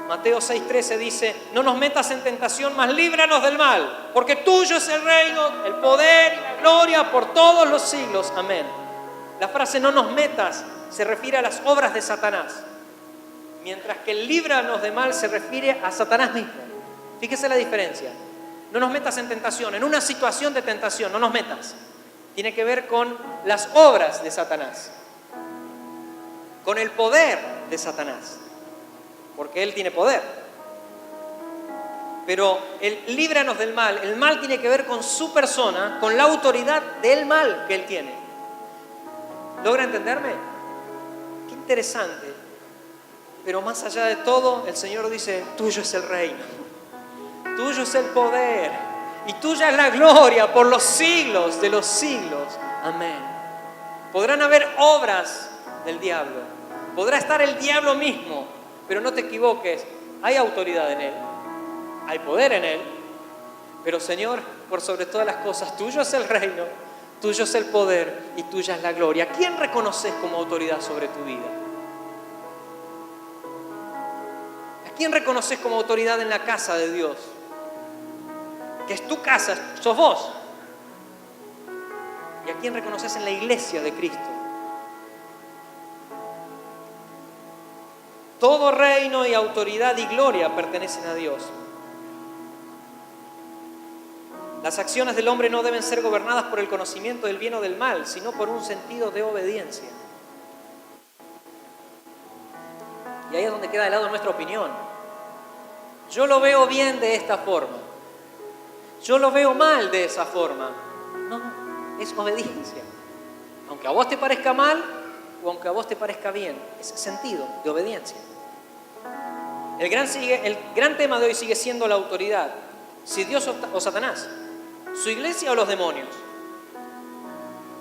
Mateo 6:13 dice, no nos metas en tentación, mas líbranos del mal, porque tuyo es el reino, el poder y la gloria por todos los siglos. Amén. La frase no nos metas se refiere a las obras de Satanás, mientras que el líbranos de mal se refiere a Satanás mismo. Fíjese la diferencia. No nos metas en tentación, en una situación de tentación, no nos metas. Tiene que ver con las obras de Satanás, con el poder de Satanás, porque él tiene poder. Pero el líbranos del mal, el mal tiene que ver con su persona, con la autoridad del mal que él tiene. ¿Logra entenderme? Qué interesante. Pero más allá de todo, el Señor dice, tuyo es el reino, tuyo es el poder y tuya es la gloria por los siglos de los siglos. Amén. Podrán haber obras del diablo, podrá estar el diablo mismo, pero no te equivoques, hay autoridad en él, hay poder en él, pero Señor, por sobre todas las cosas, tuyo es el reino, tuyo es el poder y tuya es la gloria. ¿A quién reconoces como autoridad sobre tu vida? ¿A quién reconoces como autoridad en la casa de Dios? Que es tu casa, sos vos. ¿Y a quién reconoces en la iglesia de Cristo? Todo reino y autoridad y gloria pertenecen a Dios. Las acciones del hombre no deben ser gobernadas por el conocimiento del bien o del mal, sino por un sentido de obediencia. Y ahí es donde queda de lado nuestra opinión. Yo lo veo bien de esta forma. Yo lo veo mal de esa forma. No, es obediencia. Aunque a vos te parezca mal o aunque a vos te parezca bien, es sentido de obediencia. El gran tema de hoy sigue siendo la autoridad. Si Dios o Satanás, su iglesia o los demonios.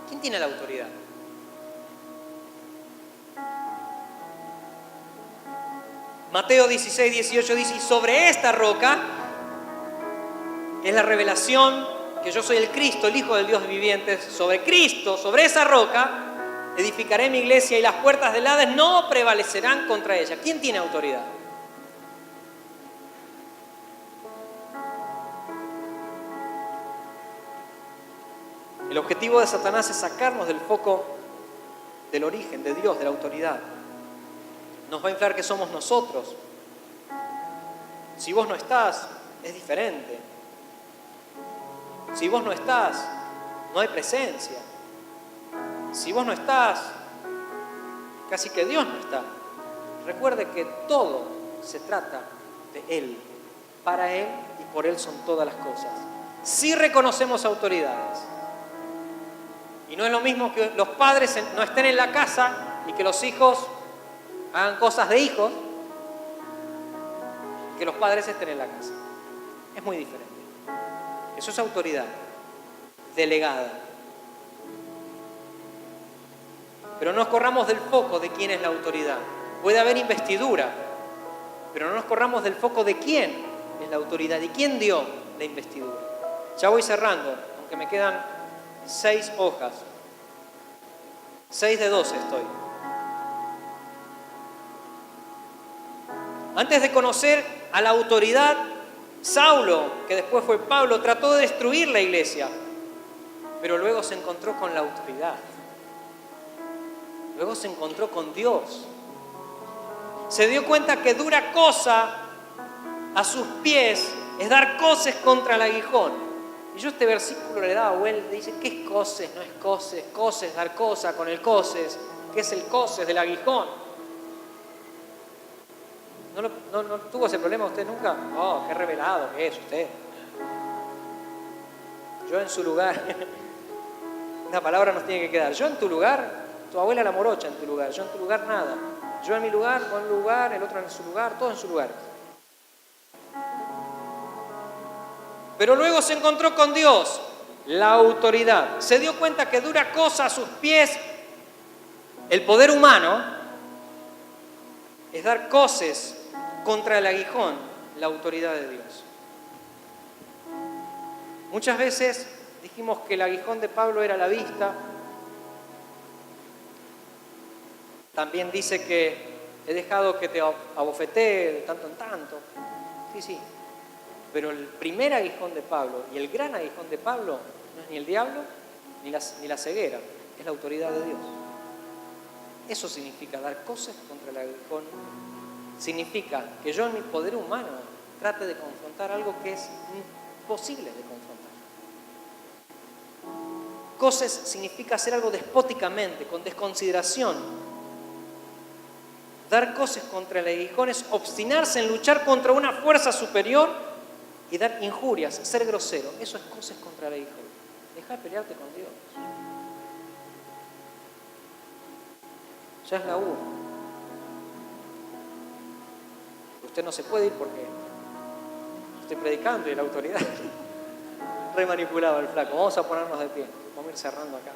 ¿Quién tiene la autoridad? Mateo 16:18 dice, y sobre esta roca, es la revelación que yo soy el Cristo, el Hijo del Dios viviente, sobre Cristo, sobre esa roca, edificaré mi iglesia y las puertas del Hades no prevalecerán contra ella. ¿Quién tiene autoridad? El objetivo de Satanás es sacarnos del foco del origen, de Dios, de la autoridad. Nos va a inflar que somos nosotros. Si vos no estás, es diferente. Si vos no estás, no hay presencia. Si vos no estás, casi que Dios no está. Recuerde que todo se trata de Él, para Él y por Él son todas las cosas. Sí reconocemos autoridades. Y no es lo mismo que los padres no estén en la casa y que los hijos hagan cosas de hijos, que los padres estén en la casa. Es muy diferente. Eso es autoridad delegada. Pero no nos corramos del foco de quién es la autoridad. Puede haber investidura, pero no nos corramos del foco de quién es la autoridad y quién dio la investidura. Ya voy cerrando, aunque me quedan 6 hojas. 6 de 12 estoy. Antes de conocer a la autoridad, Saulo, que después fue Pablo, trató de destruir la iglesia, pero luego se encontró con la autoridad. Luego se encontró con Dios. Se dio cuenta que dura cosa a sus pies es dar coces contra el aguijón. Y yo este versículo le daba vuelta y dice, ¿qué es coces? No es coces. Coces, dar cosa con el coces. ¿Qué es el coces del aguijón? ¿No tuvo ese problema usted nunca? Oh, qué revelado que es usted. Yo en su lugar. Una palabra nos tiene que quedar. Yo en tu lugar, tu abuela la morocha en tu lugar. Yo en tu lugar nada. Yo en mi lugar, vos en un lugar, el otro en su lugar, todos en su lugar. Pero luego se encontró con Dios, la autoridad. Se dio cuenta que dura cosa a sus pies. El poder humano es dar coces contra el aguijón, la autoridad de Dios. Muchas veces dijimos que el aguijón de Pablo era la vista. También dice que he dejado que te abofetee de tanto en tanto. Sí. Pero el primer aguijón de Pablo y el gran aguijón de Pablo no es ni el diablo ni la ceguera, es la autoridad de Dios. Eso significa dar cosas contra el aguijón. Significa que yo en mi poder humano trate de confrontar algo que es imposible de confrontar. Cosas significa hacer algo despóticamente, con desconsideración. Dar cosas contra el aguijón es obstinarse en luchar contra una fuerza superior y dar injurias, ser grosero. Eso es cosas contra el aguijón. Deja de pelearte con Dios. Ya es la 1. Usted no se puede ir porque estoy predicando y la autoridad. Re manipulado el flaco. Vamos a ponernos de pie. Vamos a ir cerrando acá.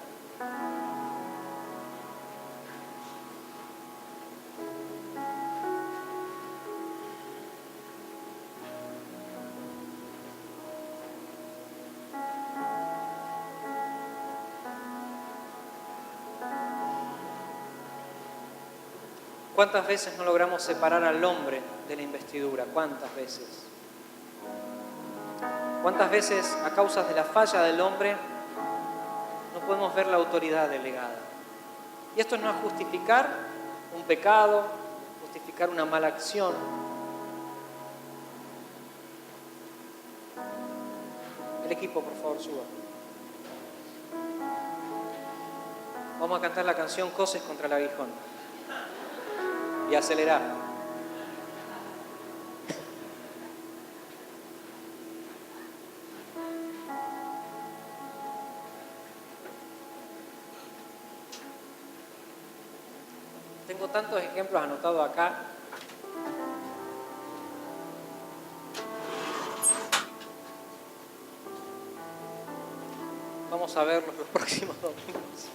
¿Cuántas veces no logramos separar al hombre de la investidura? ¿Cuántas veces? ¿Cuántas veces a causa de la falla del hombre no podemos ver la autoridad delegada? Y esto no es justificar un pecado, justificar una mala acción. El equipo, por favor, suba. Vamos a cantar la canción Coces contra el aguijón. Y acelerar. Tengo tantos ejemplos anotados acá. Vamos a verlos los próximos domingos.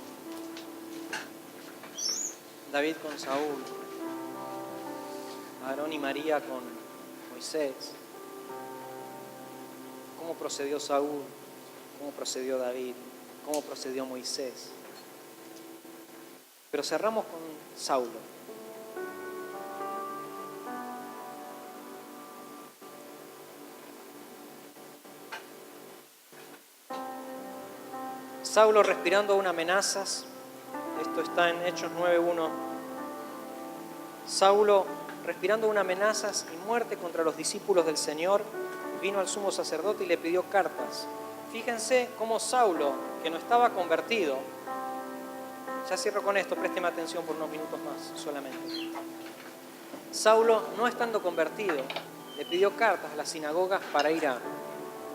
David con Saúl. Aarón y María con Moisés. ¿Cómo procedió Saúl? ¿Cómo procedió David? ¿Cómo procedió Moisés? Pero cerramos con Saulo. Saulo respirando aún amenazas. Esto está en Hechos 9:1. Saulo, respirando aún amenazas y muerte contra los discípulos del Señor, vino al sumo sacerdote y le pidió cartas. Fíjense cómo Saulo, que no estaba convertido, ya cierro con esto, présteme atención por unos minutos más solamente. Saulo, no estando convertido, le pidió cartas a las sinagogas para ir a...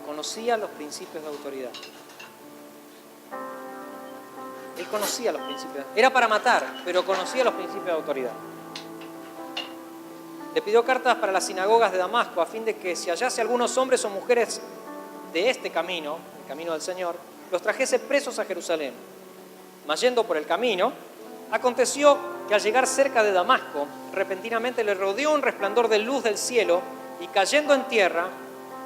Conocía los principios de autoridad. Él conocía los principios. Era para matar, pero conocía los principios de autoridad. Le pidió cartas para las sinagogas de Damasco a fin de que si hallase algunos hombres o mujeres de este camino, el camino del Señor, los trajese presos a Jerusalén. Mas yendo por el camino, aconteció que al llegar cerca de Damasco, repentinamente le rodeó un resplandor de luz del cielo y cayendo en tierra,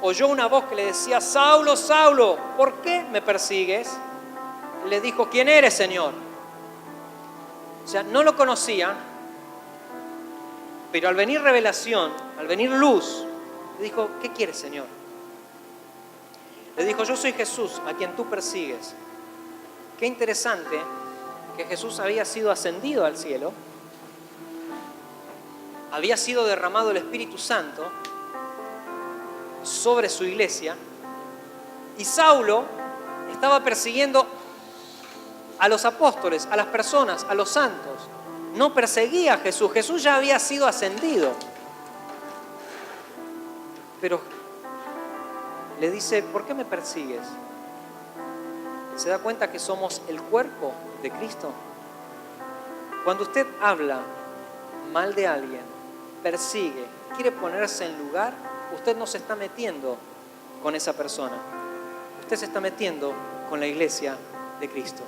oyó una voz que le decía: Saulo, Saulo, ¿por qué me persigues? Le dijo: ¿quién eres, Señor? O sea, no lo conocía, pero al venir revelación, al venir luz, le dijo: ¿qué quieres, Señor? Le dijo: yo soy Jesús, a quien tú persigues. Qué interesante que Jesús había sido ascendido al cielo, había sido derramado el Espíritu Santo sobre su iglesia, y Saulo estaba persiguiendo a los apóstoles, a las personas, a los santos. No perseguía a Jesús. Jesús ya había sido ascendido. Pero le dice: ¿por qué me persigues? ¿Se da cuenta que somos el cuerpo de Cristo? Cuando usted habla mal de alguien, persigue, quiere ponerse en lugar, usted no se está metiendo con esa persona. Usted se está metiendo con la iglesia de Cristo.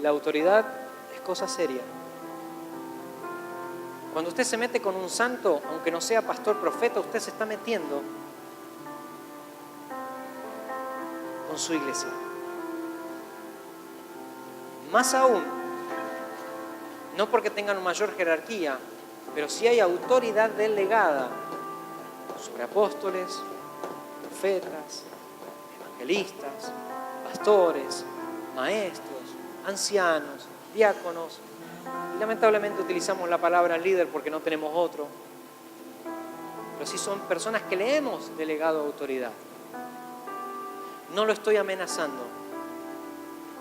La autoridad es cosa seria. Cuando usted se mete con un santo, aunque no sea pastor, profeta, usted se está metiendo con su iglesia. Más aún, no porque tengan mayor jerarquía, pero sí hay autoridad delegada sobre apóstoles, profetas, evangelistas, pastores, maestros, ancianos, diáconos. Y lamentablemente utilizamos la palabra líder porque no tenemos otro. Pero sí son personas que le hemos delegado autoridad. No lo estoy amenazando,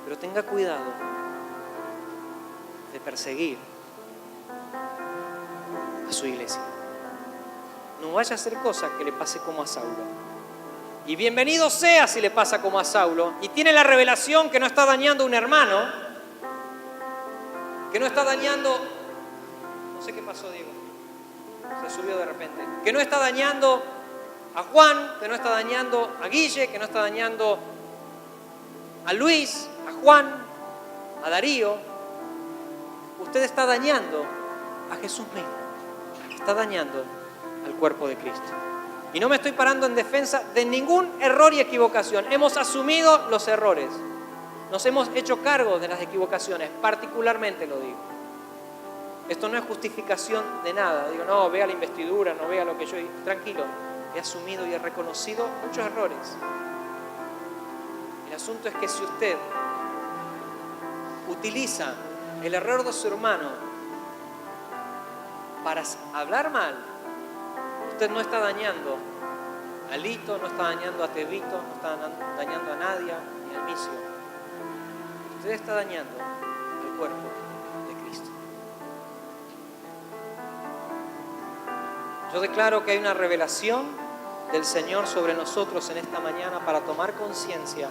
pero tenga cuidado de perseguir a su iglesia. No vaya a hacer cosas que le pase como a Saulo. Y bienvenido sea si le pasa como a Saulo y tiene la revelación que no está dañando a un hermano, que no está dañando, no sé qué pasó, Diego, se subió de repente, que no está dañando a Juan, que no está dañando a Guille, que no está dañando a Luis, a Juan, a Darío. Usted está dañando a Jesús mismo, está dañando al cuerpo de Cristo. Y no me estoy parando en defensa de ningún error y equivocación. Hemos asumido los errores, nos hemos hecho cargo de las equivocaciones, particularmente lo digo. Esto no es justificación de nada. Digo, no, vea la investidura, no vea lo que yo... Tranquilo, he asumido y he reconocido muchos errores. El asunto es que si usted utiliza el error de su hermano para hablar mal, usted no está dañando a Lito, no está dañando a Tevito, no está dañando a Nadia ni al Micio. Usted está dañando al cuerpo de Cristo. Yo declaro que hay una revelación del Señor sobre nosotros en esta mañana para tomar conciencia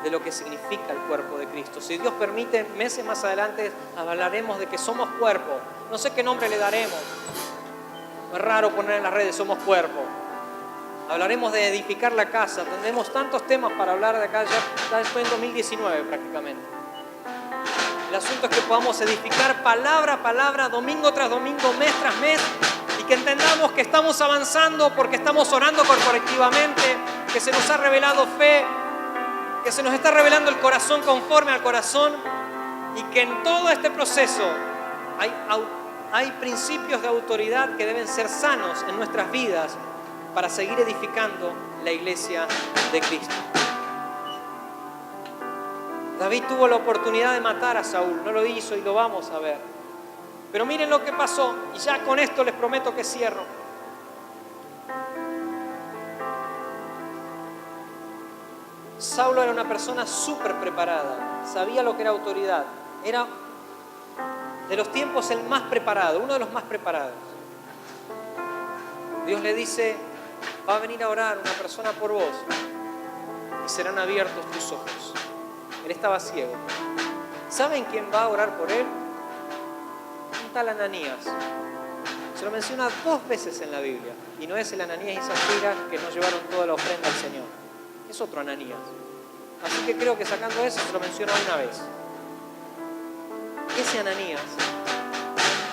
de lo que significa el cuerpo de Cristo. Si Dios permite, meses más adelante hablaremos de que somos cuerpo. No sé qué nombre le daremos. Es raro poner en las redes somos cuerpo. Hablaremos de edificar la casa. Tendremos tantos temas para hablar de acá. Ya estoy en 2019 prácticamente. El asunto es que podamos edificar palabra a palabra, domingo tras domingo, mes tras mes, y que entendamos que estamos avanzando porque estamos orando corporativamente, que se nos ha revelado fe, que se nos está revelando el corazón conforme al corazón, y que en todo este proceso hay principios de autoridad que deben ser sanos en nuestras vidas para seguir edificando la iglesia de Cristo. David tuvo la oportunidad de matar a Saúl, no lo hizo y lo vamos a ver. Pero miren lo que pasó, y ya con esto les prometo que cierro. Saulo era una persona súper preparada, sabía lo que era autoridad, era de los tiempos el más preparado, uno de los más preparados. Dios le dice, va a venir a orar una persona por vos y serán abiertos tus ojos. Él estaba ciego. ¿Saben quién va a orar por él? Un tal Ananías. Se lo menciona 2 veces en la Biblia. Y no es el Ananías y Zafira que no llevaron toda la ofrenda al Señor. Es otro Ananías. Así que creo que sacando eso se lo menciona una vez. Ese Ananías,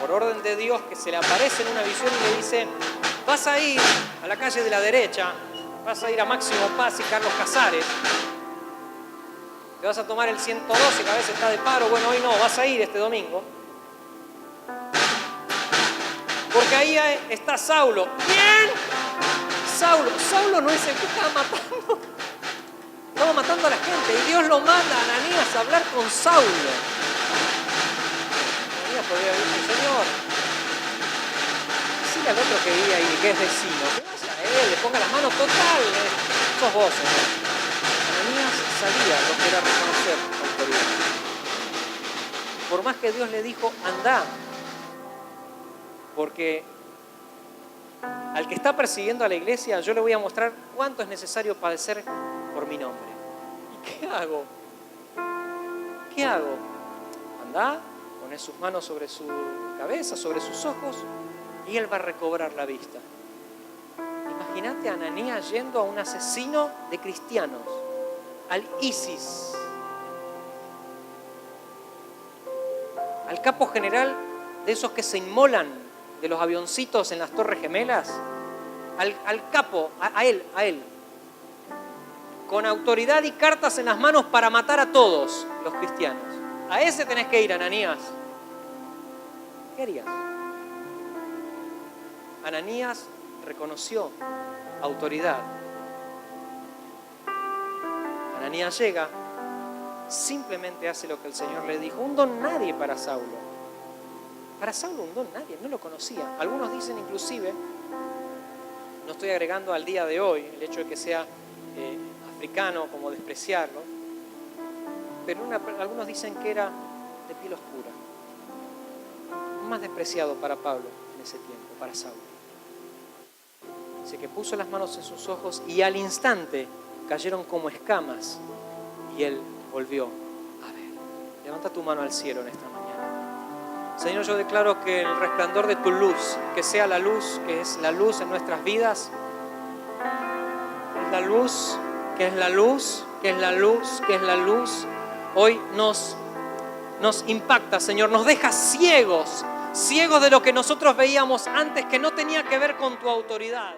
por orden de Dios, que se le aparece en una visión y le dice: vas a ir a la calle de la derecha, vas a ir a Máximo Paz y Carlos Casares, te vas a tomar el 112 que a veces está de paro. Bueno, hoy no, vas a ir este domingo. Porque ahí está Saulo. ¿Quién? Saulo no es el que estaba matando. Estaba matando a la gente y Dios lo manda a Ananías a hablar con Saulo. Ananías podría haber dicho: Señor, decile al otro que vive ahí, que es vecino, que vaya a él, le ponga las manos. Total, sos vos, Señor. Ananías sabía lo que era reconocer autoridad. Por más que Dios le dijo: anda, porque al que está persiguiendo a la iglesia yo le voy a mostrar cuánto es necesario padecer por mi nombre. ¿Y qué hago? ¿Qué hago? Anda, pone sus manos sobre su cabeza, sobre sus ojos, y él va a recobrar la vista. Imagínate a Ananías yendo a un asesino de cristianos, al ISIS, al capo general de esos que se inmolan de los avioncitos en las Torres Gemelas, al capo, a él, con autoridad y cartas en las manos para matar a todos los cristianos. A ese tenés que ir, Ananías. ¿Qué harías? Ananías reconoció autoridad. Ananías llega, simplemente hace lo que el Señor le dijo. Un don nadie para Saulo. Para Saulo un don nadie, no lo conocía. Algunos dicen inclusive, no estoy agregando al día de hoy el hecho de que sea africano como despreciarlo, pero algunos dicen que era de piel oscura. Más despreciado para Pablo en ese tiempo, para Saulo. Dice que puso las manos en sus ojos y al instante cayeron como escamas y él volvió a ver. Levanta tu mano al cielo en esta mañana. Señor, yo declaro que el resplandor de tu luz, que sea la luz, que es la luz en nuestras vidas, es la luz, que es la luz, que es la luz, que es la luz, hoy nos impacta, Señor, nos deja ciegos de lo que nosotros veíamos antes, que no tenía que ver con tu autoridad.